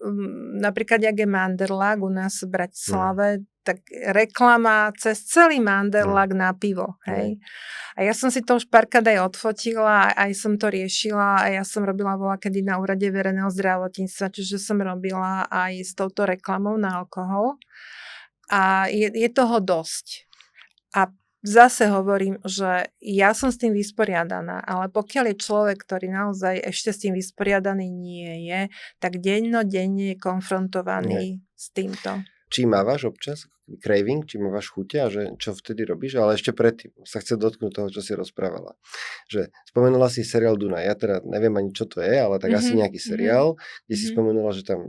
napríklad, jak je Manderlák u nás v Bratislave, tak reklama cez celý Manderlák na pivo. Hej? A ja som si to už párkrát aj odfotila, aj som to riešila a ja som robila voľakedy na úrade verejného zdravotníctva, čiže som robila aj s touto reklamou na alkohol. A je toho dosť. A zase hovorím, že ja som s tým vysporiadaná, ale pokiaľ je človek, ktorý naozaj ešte s tým vysporiadaný nie je, tak dennodenne je konfrontovaný s týmto. Či mávaš občas craving, či mávaš chute a že čo vtedy robíš, ale ešte predtým sa chcem dotknúť toho, čo si rozprávala. Že spomenula si seriál Dunaj, ja teda neviem ani čo to je, ale tak asi nejaký seriál, kde si spomenula, že tam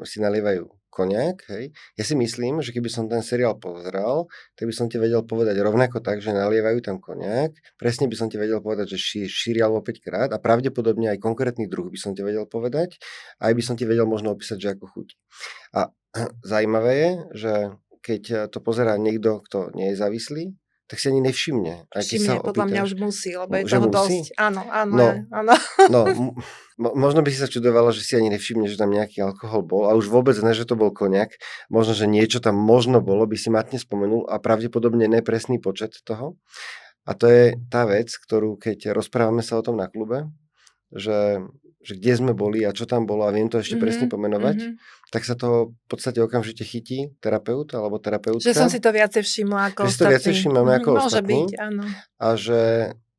si nalievajú koniak, hej. Ja si myslím, že keby som ten seriál pozeral, tak by som ti vedel povedať rovnako tak, že nalievajú tam koniak, presne by som ti vedel povedať, že šírial 5 krát a pravdepodobne aj konkrétny druh by som ti vedel povedať a aj by som ti vedel možno opísať, že ako chutí. A zaujímavé je, že keď to pozerá niekto, kto nie je závislý, tak si ani nevšimne. Všimne, podľa mňa už musí, lebo je toho dosť. Áno. Možno by si sa čudovala, že si ani nevšimne, že tam nejaký alkohol bol a už vôbec ne, že to bol koniak. Možno, že niečo tam možno bolo, by si matne spomenul a pravdepodobne nepresný počet toho. A to je tá vec, ktorú keď rozprávame sa o tom na klube, že že kde sme boli a čo tam bolo a viem to ešte presne pomenovať, tak sa to v podstate okamžite chytí terapeut alebo terapeutka. Že som si to viacej všimla ako že si to viacej všímame ako Môže ostatní. byť, áno. A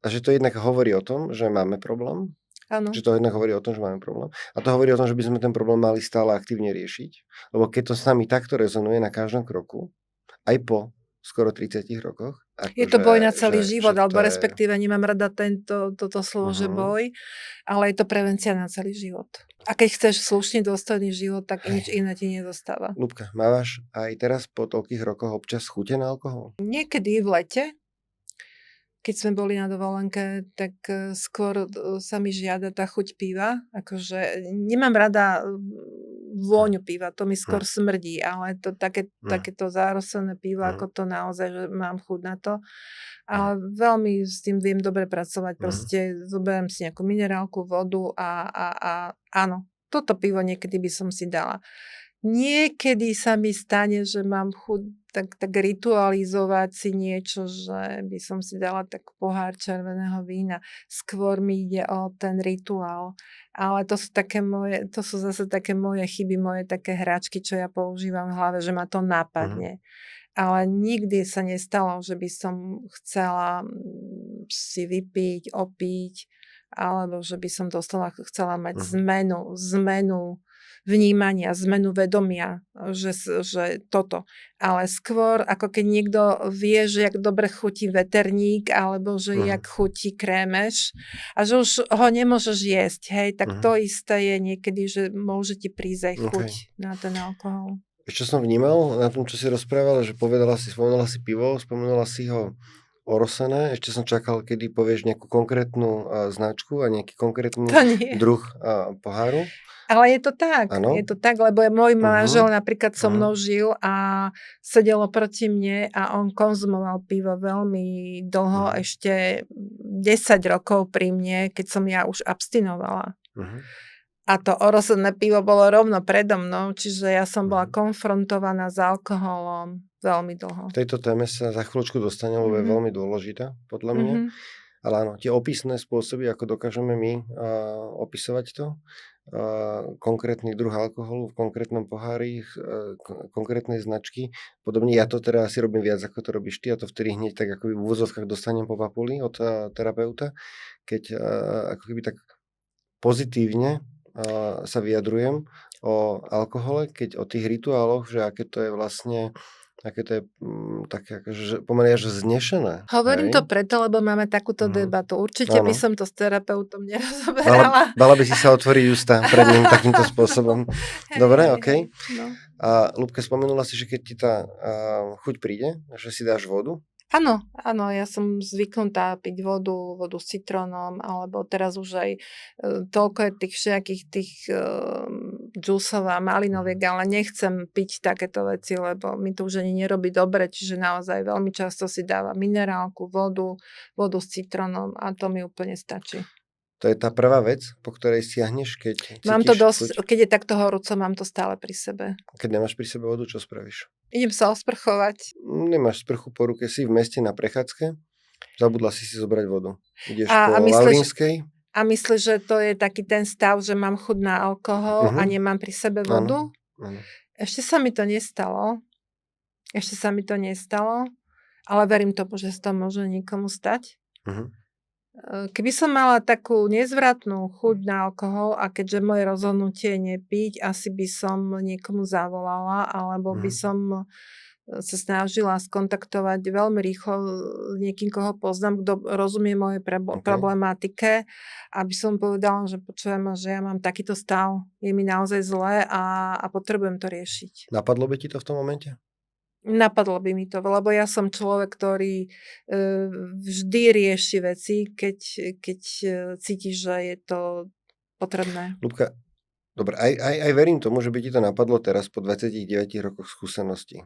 že to jednak hovorí o tom, že máme problém. Áno. Že to jednak hovorí o tom, že máme problém. A to hovorí o tom, že by sme ten problém mali stále aktívne riešiť. Lebo keď to s nami takto rezonuje na každom kroku, aj po skoro 30 rokoch. Je to boj na celý život, alebo respektíve nemám rada toto slovo, že boj, ale je to prevencia na celý život. A keď chceš slušný, dôstojný život, tak nič iné ti nedostáva. Ľubka, mávaš aj teraz po toľkých rokoch občas chute na alkohol? Niekedy v lete, keď sme boli na dovolenke, tak skôr sa mi žiada tá chuť piva. Akože nemám rada vôňu piva, to mi skôr smrdí, ale to takéto zárosené pivo, ako to naozaj, že mám chuť na to. Ale veľmi s tým viem dobre pracovať. Proste zoberiem si nejakú minerálku, vodu a áno, toto pivo niekedy by som si dala. Niekedy sa mi stane, že mám chuť tak ritualizovať si niečo, že by som si dala tak pohár červeného vína. Skôr mi ide o ten rituál. Ale to sú zase také moje chyby, moje také hračky, čo ja používam v hlave, že ma to napadne. Ale nikdy sa nestalo, že by som chcela si vypiť, opiť, alebo že by som chcela mať zmenu vnímania, zmenu vedomia, že toto. Ale skôr, ako keď niekto vie, že jak dobre chutí veterník, alebo že jak chutí krémeš a že už ho nemôžeš jesť, hej, tak to isté je niekedy, že môže ti prísť aj chuť na ten alkohol. Čo som vnímal na tom, čo si rozprávala, že spomenula si pivo, spomenula si ho orosené, ešte som čakal, kedy povieš nejakú konkrétnu značku a nejaký konkrétny druh poháru. Ale je to tak, ano? Je to tak, lebo môj manžel napríklad so mnou žil a sedel oproti mne a on konzumoval pivo veľmi dlho, ešte 10 rokov pri mne, keď som ja už abstinovala. A to orosené pivo bolo rovno predo mnou, čiže ja som bola konfrontovaná s alkoholom veľmi dlho. V tejto téme sa za chvíľočku dostaneme, lebo je veľmi dôležitá, podľa mňa. Ale áno, tie opisné spôsoby, ako dokážeme my opisovať to, konkrétny druh alkoholu v konkrétnom pohári, konkrétnej značky. Podobne ja to teda asi robím viac, ako to robíš ty, a to vtedy hneď tak akoby v úvodzovkách dostanem po papuli od terapeuta, keď ako keby tak pozitívne sa vyjadrujem o alkohole, keď o tých rituáloch, že aké to je vlastne, aké to je také akože pomerne až znešené. Hovorím to preto, lebo máme takúto debatu. Určite by som to s terapeutom nerozoberala. Mala by si sa otvoriť ústa pred ním takýmto spôsobom. Dobre, okej. No. A Ľubka, spomenula si, že keď ti tá chuť príde, že si dáš vodu? Áno, ja som zvyknutá piť vodu s citrónom, alebo teraz už aj toľko je tých všetkých tých džúsov a malinoviek, ale nechcem piť takéto veci, lebo mi to už ani nerobí dobre, čiže naozaj veľmi často si dávam minerálku, vodu s citrónom a to mi úplne stačí. To je tá prvá vec, po ktorej siahneš, keď mám to dosť, keď je takto horúco, mám to stále pri sebe. Keď nemáš pri sebe vodu, čo spravíš? Idem sa osprchovať. Nemáš sprchu po ruke, si v meste na prechádzke, zabudla si zobrať vodu. Ideš po Laurínskej. A myslíš, že to je taký ten stav, že mám chuť na alkohol a nemám pri sebe vodu? Áno. Ešte sa mi to nestalo, ale verím tomu, že sa to môže niekomu stať. Keby som mala takú nezvratnú chuť na alkohol a keďže moje rozhodnutie je nepiť, asi by som niekomu zavolala, alebo by som sa snažila skontaktovať veľmi rýchlo niekým, koho poznám, kto rozumie mojej problematike, aby som povedala, že počujem, že ja mám takýto stav, je mi naozaj zle a potrebujem to riešiť. Napadlo by ti to v tom momente? Napadlo by mi to, lebo ja som človek, ktorý vždy rieši veci, keď cíti, že je to potrebné. Ľubka, dobre, aj verím tomu, že by ti to napadlo teraz po 29 rokoch skúseností.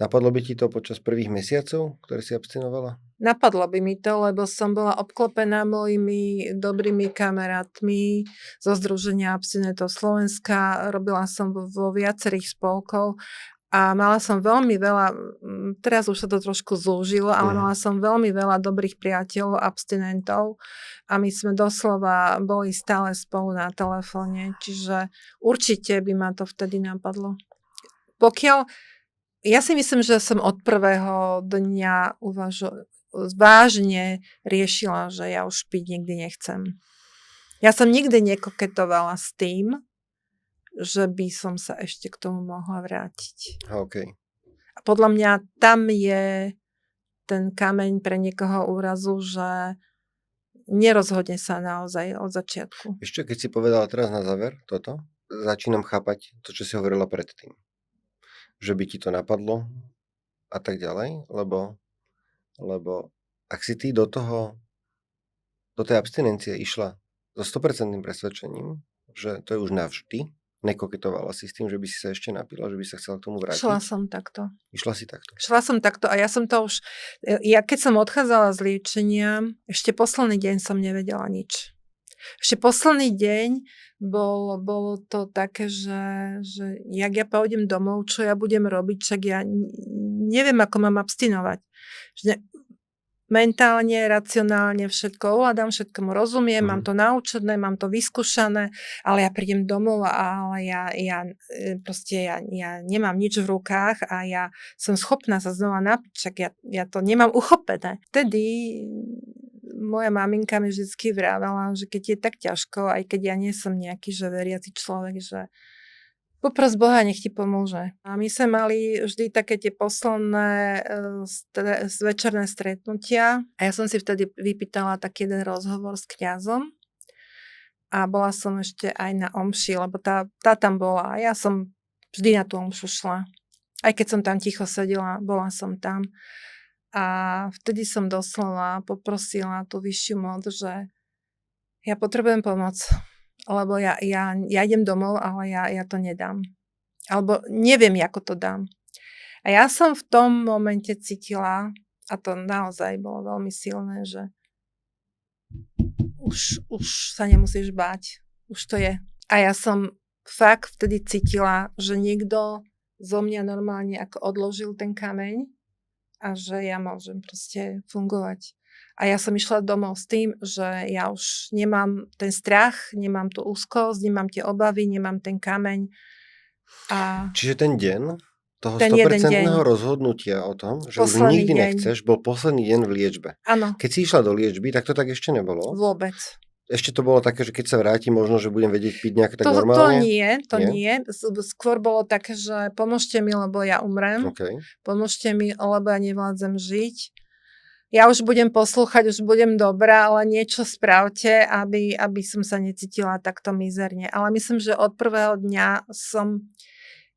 Napadlo by ti to počas prvých mesiacov, ktoré si abstinovala? Napadlo by mi to, lebo som bola obklopená mojimi dobrými kamarátmi zo Združenia abstinentov Slovenska. Robila som vo viacerých spolkov a mala som veľmi veľa teraz už sa to trošku zúžilo, ale mala som veľmi veľa dobrých priateľov, abstinentov a my sme doslova boli stále spolu na telefóne, čiže určite by ma to vtedy napadlo. Ja si myslím, že som od prvého dňa vážne riešila, že ja už piť nikdy nechcem. Ja som nikdy nekoketovala s tým, že by som sa ešte k tomu mohla vrátiť. OK. A podľa mňa tam je ten kameň pre niekoho úrazu, že nerozhodne sa naozaj od začiatku. Ešte keď si povedala teraz na záver toto, začínam chápať to, čo si hovorila predtým. Že by ti to napadlo a tak ďalej, lebo ak si ty do tej abstinencie išla so 100% presvedčením, že to je už navždy, nekoketovala si s tým, že by si sa ešte napila, že by sa chcela k tomu vrátiť? Šla som takto. Išla si takto? Šla som takto a ja keď som odchádzala z liečenia, ešte posledný deň som nevedela nič. Ešte posledný deň bolo to také, že jak ja pôjdem domov, čo ja budem robiť, však ja neviem, ako mám abstinovať. Mentálne, racionálne všetko ovládam, všetkomu rozumiem, mám to naučené, mám to vyskúšané, ale ja prídem domov, ale ja nemám nič v rukách a ja som schopná sa znova napiť, však ja to nemám uchopené. Vtedy moja maminka mi vždycky vravela, že keď je tak ťažko, aj keď ja nie som nejaký veriaci človek, že popros Boha, nech ti pomôže. A my sme mali vždy také tie posledné večerné stretnutia a ja som si vtedy vypýtala taký jeden rozhovor s kňazom a bola som ešte aj na omši, lebo tá tam bola a ja som vždy na tú omšu šla. Aj keď som tam ticho sedela, bola som tam. A vtedy som doslova poprosila tú vyššiu moc, že ja potrebujem pomoc. Lebo ja idem domov, ale ja to nedám. Alebo neviem, ako to dám. A ja som v tom momente cítila, a to naozaj bolo veľmi silné, že už sa nemusíš báť. Už to je. A ja som fakt vtedy cítila, že niekto zo mňa normálne ako odložil ten kameň a že ja môžem proste fungovať. A ja som išla domov s tým, že ja už nemám ten strach, nemám tú úzkosť, nemám tie obavy, nemám ten kameň. Čiže ten deň toho ten 100% rozhodnutia o tom, že už nikdy nechceš, bol posledný deň v liečbe. Áno. Keď si išla do liečby, tak to tak ešte nebolo? Vôbec. Ešte to bolo také, že keď sa vrátim, možno, že budem vedieť piť nejak tak normálne? To nie. Skôr bolo také, že pomôžte mi, lebo ja umrem. Okay. Pomôžte mi, lebo ja nevládzem žiť. Ja už budem poslúchať, už budem dobrá, ale niečo spravte, aby som sa necítila takto mizerne. Ale myslím, že od prvého dňa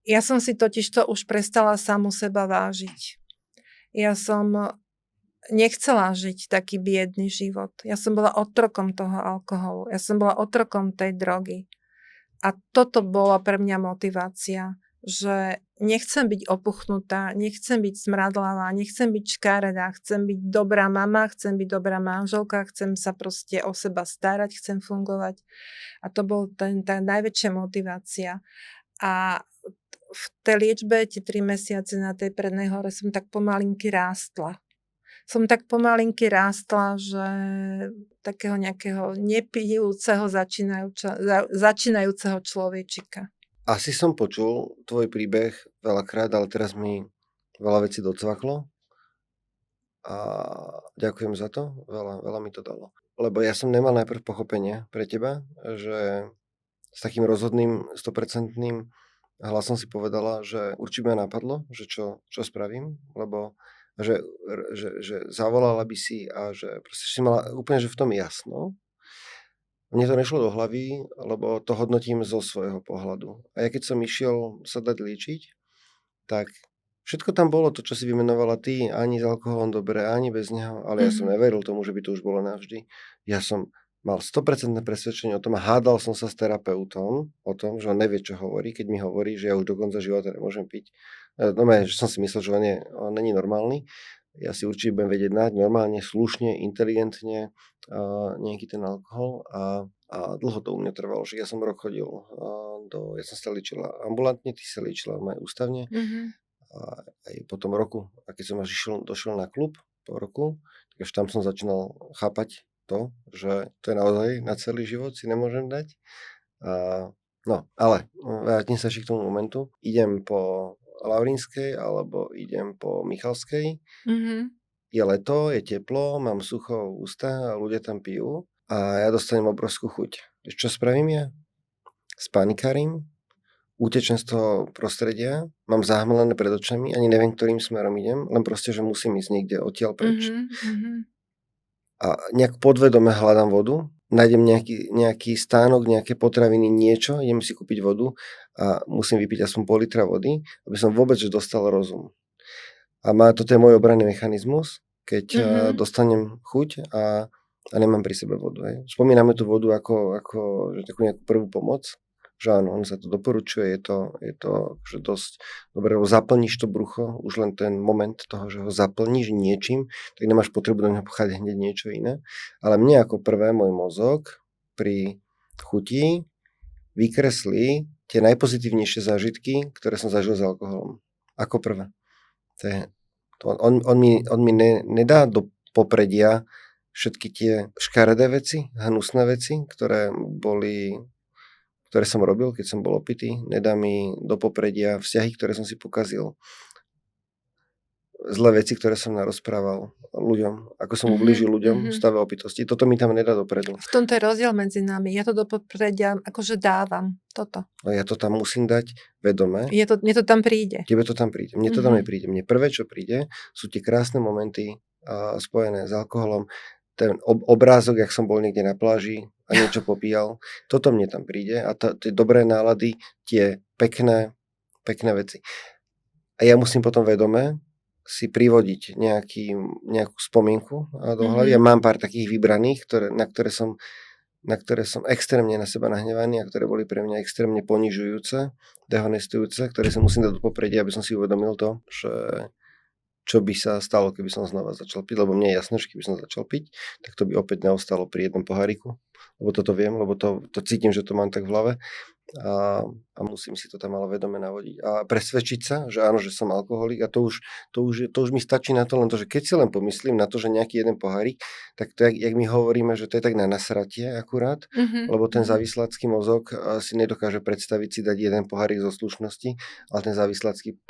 ja som si totižto už prestala samu seba vážiť. Ja som nechcela žiť taký biedný život. Ja som bola otrokom toho alkoholu. Ja som bola otrokom tej drogy. A toto bola pre mňa motivácia, že nechcem byť opuchnutá, nechcem byť smradlavá, nechcem byť škaredá, chcem byť dobrá mama, chcem byť dobrá manželka, chcem sa proste o seba starať, chcem fungovať. A to bol tá najväčšia motivácia. A v tej liečbe, tie 3 mesiace na tej prednej hore som tak pomalinky rástla. Že takého nejakého nepijúceho začínajúceho človečika. Asi som počul tvoj príbeh veľakrát, ale teraz mi veľa vecí docvaklo a ďakujem za to, veľa mi to dalo. Lebo ja som nemal najprv pochopenie pre teba, že s takým rozhodným 100% hlasom si povedala, že určite ma napadlo, že čo spravím, lebo že zavolala by si a že proste si mala úplne že v tom jasno. Mne to nešlo do hlavy, lebo to hodnotím zo svojho pohľadu. A ja keď som išiel sa dať liečiť, tak všetko tam bolo to, čo si vymenovala ty, ani s alkoholom dobre, ani bez neho, ale ja som neveril tomu, že by to už bolo navždy. Ja som mal 100% presvedčenie o tom a hádal som sa s terapeutom o tom, že on nevie, čo hovorí, keď mi hovorí, že ja už do konca života nemôžem piť. Že som si myslel, že on není normálny. Ja si určite budem vedieť nájsť normálne, slušne, inteligentne nejaký ten alkohol a dlho to u mňa trvalo, že ja som rok chodil ja som sa liečila ambulantne, ty sa liečila ústavne A aj po tom roku, a keď som až došiel na klub po roku, tak až tam som začínal chápať to, že to je naozaj na celý život, si nemôžem dať. No, ale vrátim sa ešte k tomu momentu. Idem po Laurínskej alebo idem po Michalskej. Je leto, je teplo, mám sucho v ústach a ľudia tam pijú a ja dostanem obrovskú chuť. Vieš, čo spravím ja? Spanikarím, utečem z toho prostredia, mám zahmlené pred očami, ani neviem, ktorým smerom idem, len proste, že musím ísť niekde odtiaľ preč. A nejak podvedome hľadám vodu, nájdem nejaký stánok, nejaké potraviny, niečo, idem si kúpiť vodu a musím vypiť aspoň pol litra vody, aby som vôbec dostal rozum. A toto je môj obranný mechanizmus, keď dostanem chuť a nemám pri sebe vodu. Hej. Spomíname tú vodu ako že takú nejakú prvú pomoc, že áno, on sa to doporučuje, je to že dosť dobre, lebo zaplníš to brucho, už len ten moment toho, že ho zaplníš niečím, tak nemáš potrebu do neho pchať hneď niečo iné. Ale mne ako prvé môj mozog pri chuti vykreslí tie najpozitívnejšie zážitky, ktoré som zažil s alkoholom. Ako prvé. On mi nedá do popredia všetky tie škaredé veci, hnusné veci, ktoré som robil, keď som bol opitý. Nedá mi do popredia vzťahy, ktoré som si pokazil. Zlé veci, ktoré som narozprával ľuďom. Ako som ublížil ľuďom v stave opitosti. Toto mi tam nedá dopredu. V tomto je rozdiel medzi nami. Ja to do popredia akože dávam. Toto. No ja to tam musím dať vedome. Mne to tam príde. Tebe to tam príde. Mne to tam nepríde. Mne prvé, čo príde, sú tie krásne momenty spojené s alkoholom. Ten obrázok, jak som bol niekde na pláži a niečo popíjal, toto mne tam príde a tie dobré nálady, tie pekné veci. A ja musím potom vedome si privodiť nejakú spomienku do hlavy. Ja mám pár takých vybraných, na ktoré som extrémne na seba nahnevaný a ktoré boli pre mňa extrémne ponižujúce, dehonestujúce, ktoré som musím dať do popredia, aby som si uvedomil to, že čo by sa stalo, keby som znova začal piť, lebo mne je jasné, že keby som začal piť, tak to by opäť neostalo pri jednom poháriku, lebo toto viem, lebo to cítim, že to mám tak v hlave a musím si to tam ale vedome navodiť a presvedčiť sa, že áno, že som alkoholik a to už mi stačí na to len to, že keď si len pomyslím na to, že nejaký jeden pohárik, tak to jak my hovoríme, že to je tak na nasratie akurát, lebo ten závislácky mozog si nedokáže predstaviť si dať jeden pohárik zo slušnosti, ale ten závislácky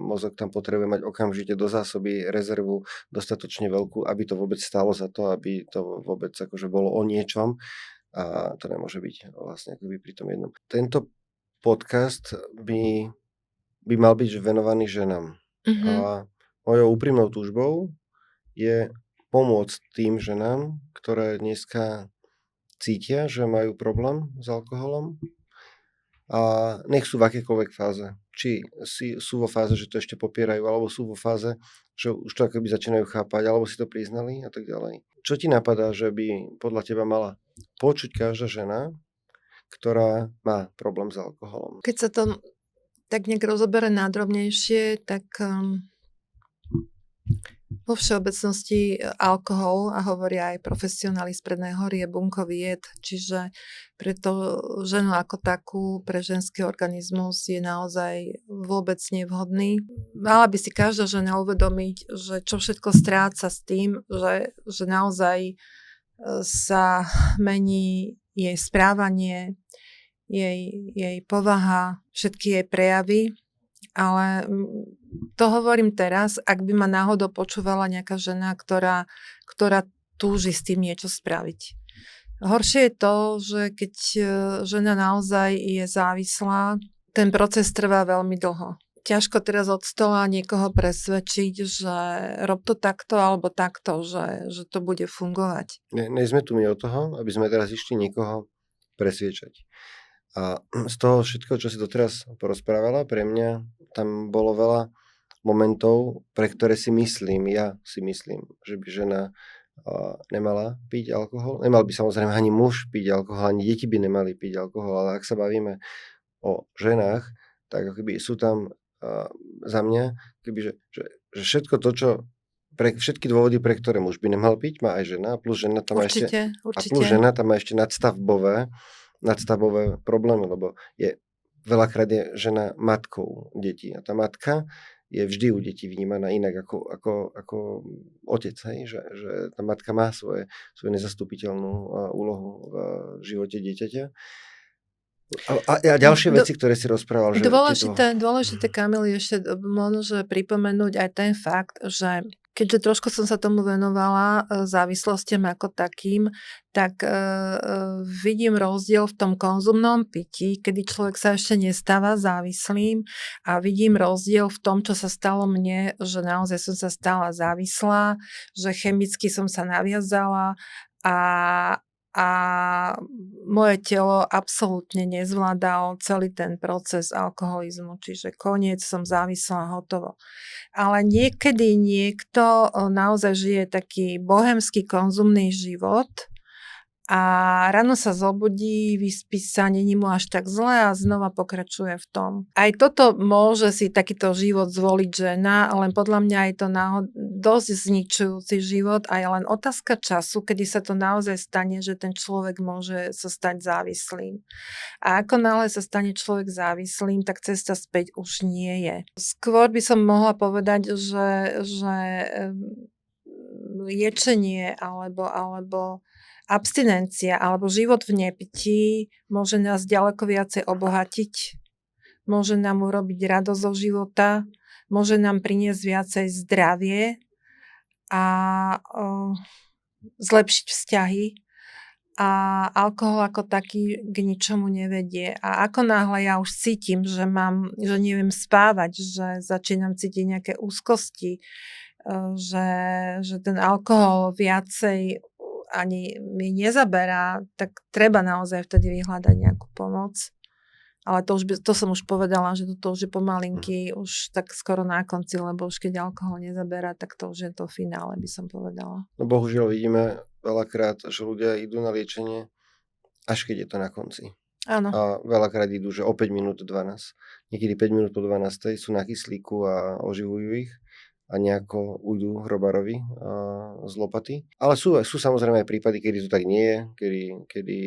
mozog tam potrebuje mať okamžite do zásoby rezervu dostatočne veľkú, aby to vôbec stálo za to, aby to vôbec akože bolo o niečom. A to nemôže byť vlastne akoby pri tom jednom. Tento podcast by mal byť venovaný ženám. A mojou úprimnou túžbou je pomôcť tým ženám, ktoré dneska cítia, že majú problém s alkoholom a nech sú v akékoľvek fáze. Či sú vo fáze, že to ešte popierajú, alebo sú vo fáze, že už to akoby začínajú chápať, alebo si to priznali a tak ďalej. Čo ti napadá, že by podľa teba mala počuť každá žena, ktorá má problém s alkoholom? Keď sa to tak nejak rozobere nádrobnejšie, tak vo všeobecnosti alkohol, a hovoria aj profesionáli z prednej hory, je bunkový jed, čiže preto ženu ako takú pre ženský organizmus je naozaj vôbec nevhodný. Mala by si každá žena uvedomiť, že čo všetko stráca s tým, že naozaj sa mení jej správanie, jej povaha, všetky jej prejavy, ale to hovorím teraz, ak by ma náhodou počúvala nejaká žena, ktorá túži s tým niečo spraviť. Horšie je to, že keď žena naozaj je závislá, ten proces trvá veľmi dlho. Ťažko teraz od stola niekoho presvedčiť, že rob to takto alebo takto, že to bude fungovať. Nie sme tu my od toho, aby sme teraz išli niekoho presviečať. A z toho všetko, čo si doteraz porozprávala, pre mňa tam bolo veľa momentov, pre ktoré ja si myslím, že by žena nemala piť alkohol. Nemal by samozrejme ani muž piť alkohol, ani deti by nemali piť alkohol, ale ak sa bavíme o ženách, tak akoby sú tam za mňa, že všetko to, čo pre všetky dôvody, pre ktoré muž by nemal piť, má aj žena, plus žena tam určite. A plus žena tam má ešte nadstavbové problémy, lebo veľakrát je žena matkou detí a tá matka je vždy u detí vnímaná inak ako otec, hej? Že tá matka má svoju nezastupiteľnú úlohu v živote dieťaťa. A ďalšie veci, ktoré si rozprával, že Dôležité, Kamil, ešte možno, že pripomenúť aj ten fakt, že keďže trošku som sa tomu venovala závislostiam ako takým, tak vidím rozdiel v tom konzumnom pití, kedy človek sa ešte nestáva závislým, a vidím rozdiel v tom, čo sa stalo mne, že naozaj som sa stala závislá, že chemicky som sa naviazala a moje telo absolútne nezvládalo celý ten proces alkoholizmu, čiže koniec, som závislá, hotovo. Ale niekedy niekto naozaj žije taký bohemský konzumný život a ráno sa zobudí, vyspí sa, není mu až tak zle a znova pokračuje v tom. Aj toto môže si takýto život zvoliť žena, len podľa mňa je to dosť zničujúci život a je len otázka času, kedy sa to naozaj stane, že ten človek môže sa stať závislým. A ako náhle sa stane človek závislým, tak cesta späť už nie je. Skôr by som mohla povedať, že liečenie alebo abstinencia alebo život v nepití môže nás ďaleko viacej obohatiť, môže nám urobiť radosť zo života, môže nám priniesť viacej zdravie a zlepšiť vzťahy. A alkohol ako taký k ničomu nevedie. A ako náhle ja už cítim, že neviem spávať, že začínam cítiť nejaké úzkosti, že ten alkohol viacej ani mi nezaberá, tak treba naozaj vtedy vyhľadať nejakú pomoc. Ale to som už povedala, že to už je pomalinky, už tak skoro na konci, lebo už keď alkohol nezaberá, tak to už je to finále, by som povedala. No bohužiaľ vidíme veľakrát, že ľudia idú na liečenie, až keď je to na konci. Áno. A veľakrát idú, že o 5 minút 12. Niekedy 5 minút po 12. sú na kyslíku a oživujú ich a nejako ujdu hrobarovi z lopaty. Ale sú samozrejme aj prípady, kedy to tak nie je, kedy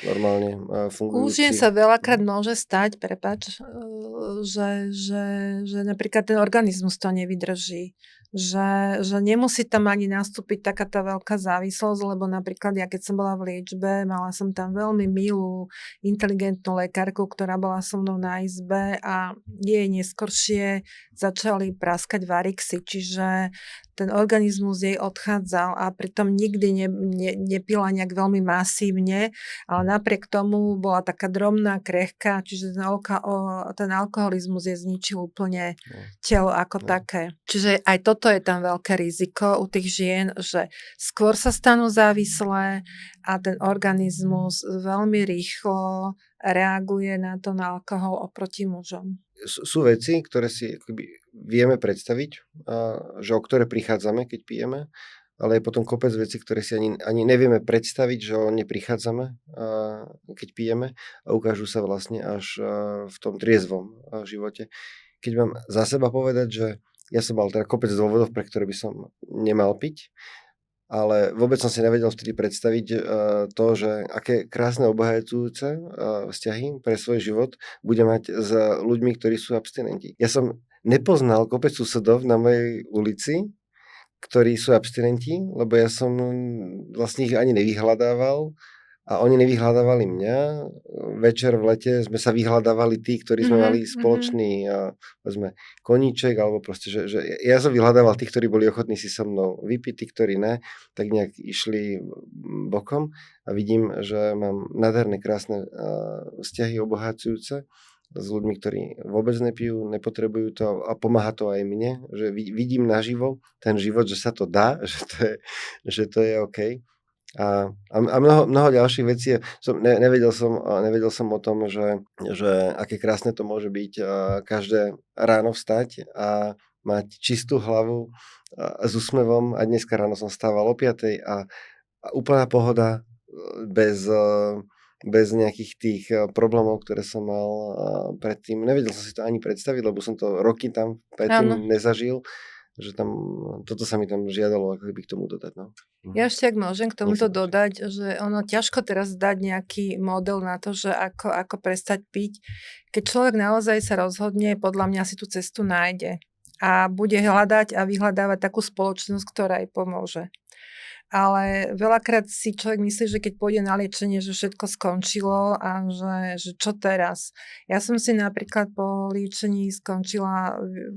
normálne fungujúci. Už sa veľakrát môže stať, prepáč, že napríklad ten organizmus to nevydrží. Že nemusí tam ani nastúpiť taká tá veľká závislosť, lebo napríklad ja keď som bola v liečbe, mala som tam veľmi milú, inteligentnú lekárku, ktorá bola so mnou na izbe a jej neskoršie začali praskať varixy, čiže ten organizmus jej odchádzal a pritom nikdy nepila nejak veľmi masívne, ale napriek tomu bola taká drobná, krehká, čiže ten alkoholizmus je zničil úplne telo ako také. Čiže aj toto je tam veľké riziko u tých žien, že skôr sa stanú závislé a ten organizmus veľmi rýchlo reaguje na alkohol oproti mužom. Sú veci, ktoré si vieme predstaviť, že o ktoré prichádzame, keď pijeme, ale je potom kopec vecí, ktoré si ani nevieme predstaviť, že o ne prichádzame, keď pijeme a ukážu sa vlastne až v tom triezvom živote. Keď mám za seba povedať, že ja som mal teda kopec dôvodov, pre ktoré by som nemal piť, ale vôbec som si nevedel vtedy predstaviť to, že aké krásne obohacujúce vzťahy pre svoj život bude mať s ľuďmi, ktorí sú abstinenti. Ja som nepoznal kopec susedov na mojej ulici, ktorí sú abstinenti, lebo ja som vlastne ich ani nevyhľadával a oni nevyhľadávali mňa. Večer v lete sme sa vyhľadávali tí, ktorí sme mali spoločný koníček, alebo proste, že ja som vyhľadával tých, ktorí boli ochotní si so mnou vypiť, tí, ktorí ne, tak nejak išli bokom a vidím, že mám nádherné, krásne vzťahy obohacujúce s ľuďmi, ktorí vôbec nepijú, nepotrebujú to a pomáha to aj mne, že vidím naživo ten život, že sa to dá, že to je OK. A mnoho ďalších vecí. Nevedel som o tom, že aké krásne to môže byť každé ráno vstať a mať čistú hlavu s úsmevom. A dneska ráno som stával o 5:00 a úplná pohoda bez nejakých tých problémov, ktoré som mal predtým. Nevedel som si to ani predstaviť, lebo som to roky tam predtým nezažil. že tam, toto sa mi tam žiadalo ako keby k tomu dodať. No. Ja ešte, ak môžem k Nech sa tomuto páči. dodať, že ono ťažko teraz dať nejaký model na to, že ako prestať piť. Keď človek naozaj sa rozhodne, podľa mňa si tú cestu nájde a bude hľadať a vyhľadávať takú spoločnosť, ktorá jej pomôže. Ale veľakrát si človek myslí, že keď pôjde na liečenie, že všetko skončilo a že čo teraz. Ja som si napríklad po liečení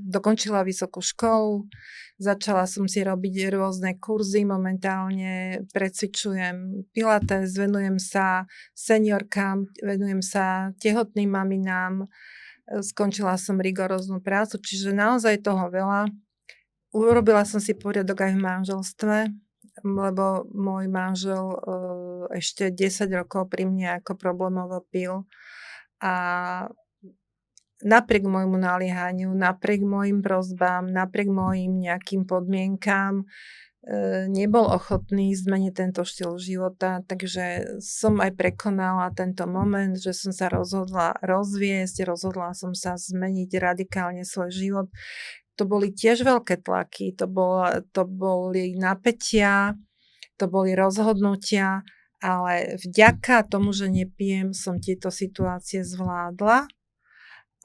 dokončila vysokú školu, začala som si robiť rôzne kurzy, momentálne precvičujem pilates, venujem sa seniorkám, venujem sa tehotným maminám, skončila som rigoróznu prácu, čiže naozaj toho veľa. Urobila som si poriadok aj v manželstve, lebo môj manžel ešte 10 rokov pri mne ako problémovo pil a napriek môjmu naliehaniu, napriek mojim prosbám, napriek mojim nejakým podmienkám nebol ochotný zmeniť tento štýl života, takže som aj prekonala tento moment, že som sa rozhodla rozviesť, rozhodla som sa zmeniť radikálne svoj život. To boli tiež veľké tlaky, to boli napätia, to boli rozhodnutia, ale vďaka tomu, že nepijem, som tieto situácie zvládla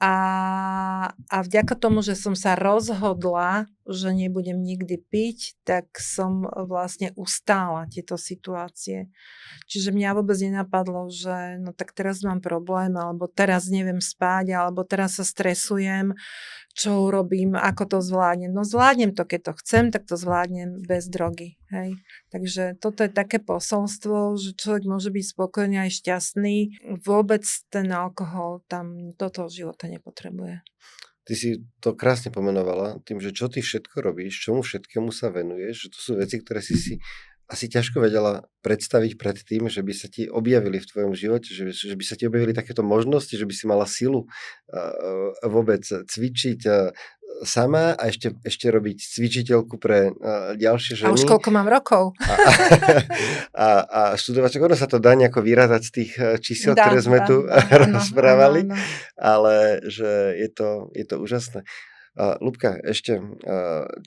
a vďaka tomu, že som sa rozhodla, že nebudem nikdy piť, tak som vlastne ustála tieto situácie. Čiže mňa vôbec nenapadlo, že no tak teraz mám problém, alebo teraz neviem spať, alebo teraz sa stresujem, čo urobím, ako to zvládnem. No zvládnem to, keď to chcem, tak to zvládnem bez drogy. Hej. Takže toto je také posolstvo, že človek môže byť spokojný aj šťastný. Vôbec ten alkohol tam do toho života nepotrebuje. Ty si to krásne pomenovala tým, že čo ty všetko robíš, čomu všetkému sa venuješ, že to sú veci, ktoré si asi ťažko vedela predstaviť pred tým, že by sa ti objavili v tvojom živote, že by sa ti objavili takéto možnosti, že by si mala silu vôbec cvičiť sama a ešte robiť cvičiteľku pre ďalšie ženy. A už koľko mám rokov. A študovať, ono sa to dá nejako vyrátať z tých čísel, ktoré sme tu rozprávali, ale že je to úžasné. Ľubka, ešte,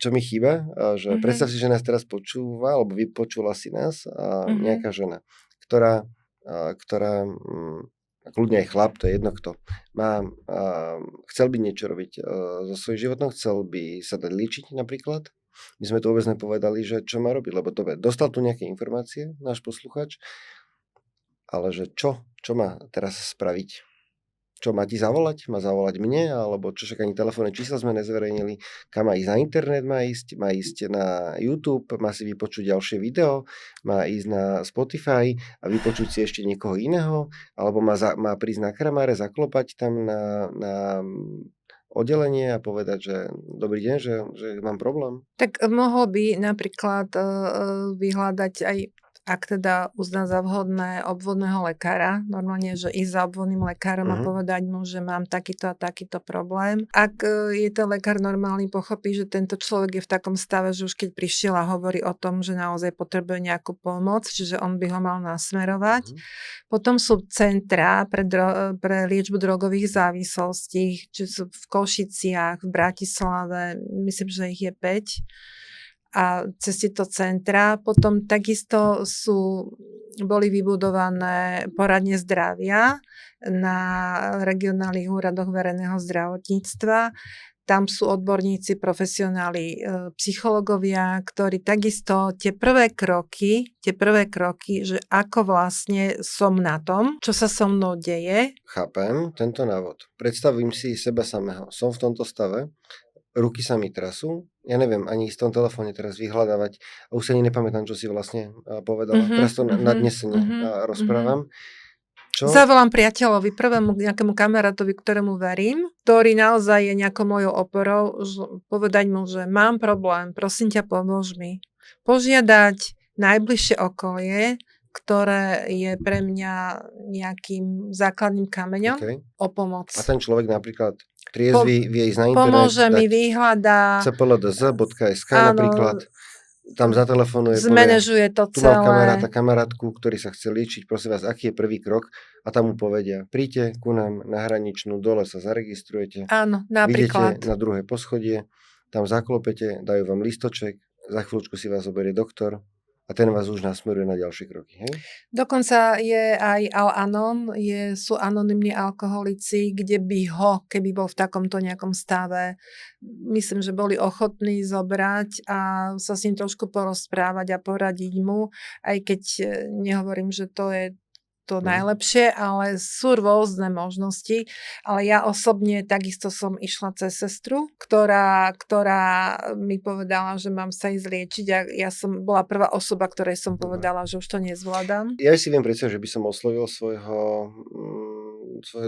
čo mi chýba, že predstav si, že nás teraz počúva, alebo vypočula si nás nejaká žena, ktorá kľudne aj chlap, to je jedno kto, chcel by niečo robiť so svojím životom, chcel by sa dať liečiť napríklad. My sme to vôbec nepovedali, že čo má robiť, lebo dostal tu nejaké informácie, náš posluchač, ale že čo má teraz spraviť? Čo, má ti zavolať? Má zavolať mne? Alebo čo, však ani telefónne čísla sme nezverejnili. Kam má ísť na internet? Má ísť na YouTube? Má si vypočuť ďalšie video? Má ísť na Spotify a vypočuť si ešte niekoho iného? Alebo má prísť na Kramáre, zaklopať tam na oddelenie a povedať, že dobrý deň, že mám problém? Tak mohol by napríklad vyhľadať aj, ak teda uzná za vhodné, obvodného lekára, normálne, že ísť za obvodným lekárom a povedať mu, že mám takýto a takýto problém. Ak je ten lekár normálny, pochopí, že tento človek je v takom stave, že už keď prišiel a hovorí o tom, že naozaj potrebuje nejakú pomoc, čiže on by ho mal nasmerovať. Potom sú centrá pre liečbu drogových závislostí, či sú v Košiciach, v Bratislave, myslím, že ich je 5. A cez tieto centra potom takisto boli vybudované poradne zdravia na regionálnych úradoch verejného zdravotníctva. Tam sú odborníci, profesionáli, psychológovia, ktorí takisto tie prvé kroky, že ako vlastne som na tom, čo sa so mnou deje. Chápem tento návod. Predstavím si seba samého. Som v tomto stave, ruky sa mi trasú, ja neviem ani v tom telefóne teraz vyhľadávať a už sa ani nepamätám, čo si vlastne povedala. Teraz to nadnesene rozprávam. Čo? Zavolám priateľovi, prvému nejakému kamarátovi, ktorému verím, ktorý naozaj je nejakou mojou oporou, povedať mu, že mám problém, prosím ťa, pomôž mi. Požiadať najbližšie okolie, ktoré je pre mňa nejakým základným kameňom o pomoc. A ten človek napríklad triezvy vie ísť na internet, pomôže mi, vyhľadá cpldz.sk napríklad, tam zatelefonuje, zmanéžuje to tu celé. mám kamarátku, ktorý sa chce liečiť, prosím vás, aký je prvý krok? A tam mu povedia, príďte ku nám na hraničnú, dole sa zaregistrujete, Áno, napríklad. idete na druhé poschodie, tam zaklopete, dajú vám listoček, za chvíľučku si vás zoberie doktor a ten vás už nasmeruje na ďalšie kroky. Hej? Dokonca je aj Al-Anon, sú anonymní alkoholici, kde by ho, keby bol v takomto nejakom stave, myslím, že boli ochotní zobrať a sa s ním trošku porozprávať a poradiť mu, aj keď nehovorím, že to je to najlepšie, ale sú rôzne možnosti. Ale ja osobne takisto som išla cez sestru, ktorá mi povedala, že mám sa ísť liečiť a ja som bola prvá osoba, ktorej som povedala, že už to nezvládam. Ja si viem predstaviť, že by som oslovil svojho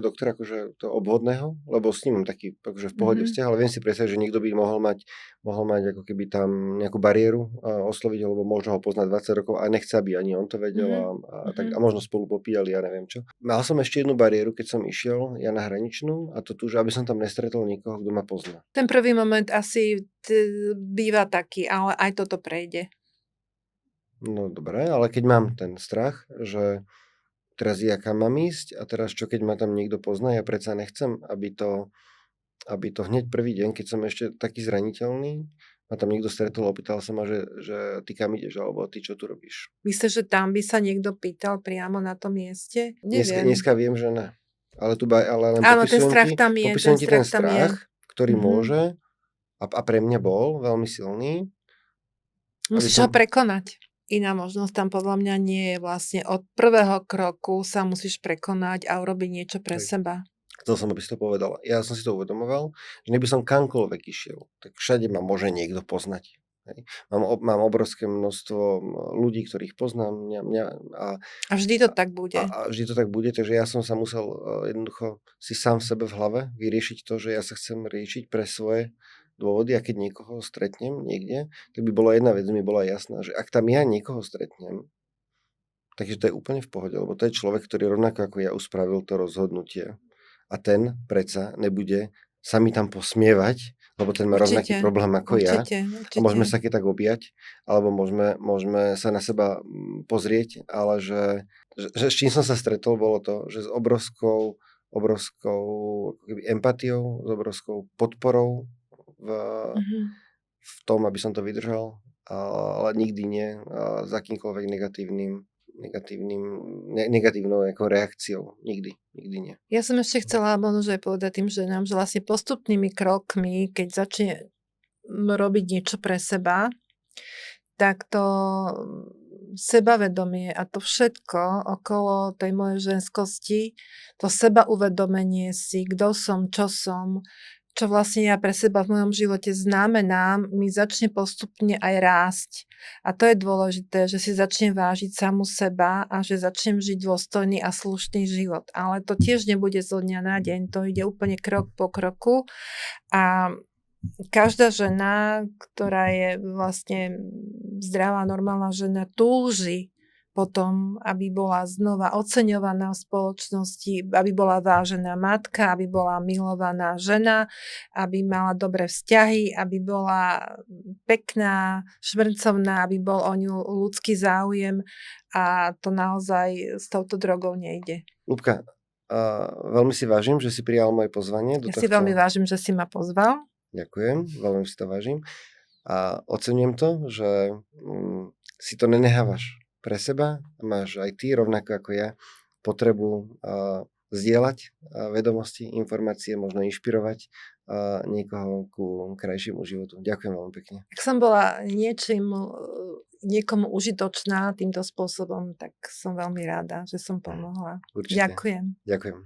doktora akože to obvodného, lebo s ním mám taký akože v pohode vzťah, ale viem si predstaviť, že niekto by mohol mať ako keby tam nejakú bariéru osloviť, lebo možno ho poznať 20 rokov a nechce, aby ani on to vedel a možno spolu popíjali, ja neviem čo. Mal som ešte jednu bariéru, keď som išiel ja na hraničnú a to tu, že aby som tam nestretol nikoho, kto ma pozná. Ten prvý moment asi býva taký, ale aj toto prejde. No dobré, ale keď mám ten strach, že teraz ja kam mám ísť a teraz čo, keď ma tam niekto pozná, ja predsa nechcem, aby to hneď prvý deň, keď som ešte taký zraniteľný, ma tam niekto stretol, opýtal sa ma, že ty kam ideš, alebo ty čo tu robíš. Myslíš, že tam by sa niekto pýtal priamo na tom mieste? Neviem. Dneska viem, že ne. Ale len áno, ten strach tam je. Popisujem ti ten strach, ktorý môže a pre mňa bol veľmi silný. Musíš ho prekonať. Iná možnosť tam podľa mňa nie je vlastne. Od prvého kroku sa musíš prekonať a urobiť niečo pre seba. Chcel som, aby si to povedala. Ja som si to uvedomoval, že neby som kamkoľvek išiel, tak všade ma môže niekto poznať. Hej. Mám obrovské množstvo ľudí, ktorých poznám. A vždy to tak bude. A vždy to tak bude, takže ja som sa musel jednoducho si sám v sebe v hlave vyriešiť to, že ja sa chcem riešiť pre svoje dôvody a keď niekoho stretnem niekde, tak by bola jedna vec, mi bola jasná, že ak tam ja niekoho stretnem, takže to je úplne v pohode, lebo to je človek, ktorý rovnako ako ja uspravil to rozhodnutie a ten predsa nebude sa mi tam posmievať, lebo ten má rovnaký problém ako ja a môžeme sa keď tak objať, alebo môžeme sa na seba pozrieť, ale že s čím som sa stretol, bolo to, že s obrovskou empatiou, s obrovskou podporou v tom, aby som to vydržal, ale nikdy nie s akýmkoľvek negatívnou ako reakciou. Nikdy nie. Ja som ešte chcela možno aj povedať tým ženám, že vlastne postupnými krokmi, keď začne robiť niečo pre seba, tak to sebavedomie a to všetko okolo tej mojej ženskosti, to sebauvedomenie si, kto som, čo vlastne ja pre seba v mojom živote znamenám, mi začne postupne aj rásť. A to je dôležité, že si začnem vážiť samu seba a že začnem žiť dôstojný a slušný život. Ale to tiež nebude zo dňa na deň, to ide úplne krok po kroku. A každá žena, ktorá je vlastne zdravá, normálna žena, túži potom, aby bola znova oceňovaná v spoločnosti, aby bola vážená matka, aby bola milovaná žena, aby mala dobré vzťahy, aby bola pekná, šmrncovná, aby bol o ňu ľudský záujem a to naozaj s touto drogou nejde. Ľubka, veľmi si vážim, že si prijal moje pozvanie. Si veľmi vážim, že si ma pozval. Ďakujem, veľmi si to vážim. A oceňujem to, že si to nenechávaš pre seba, máš aj ty, rovnako ako ja, potrebu zdieľať vedomosti, informácie, možno inšpirovať niekoho ku krajšiemu životu. Ďakujem veľmi pekne. Ak som bola niekomu užitočná týmto spôsobom, tak som veľmi rada, že som pomohla. Určite. Ďakujem. Ďakujem.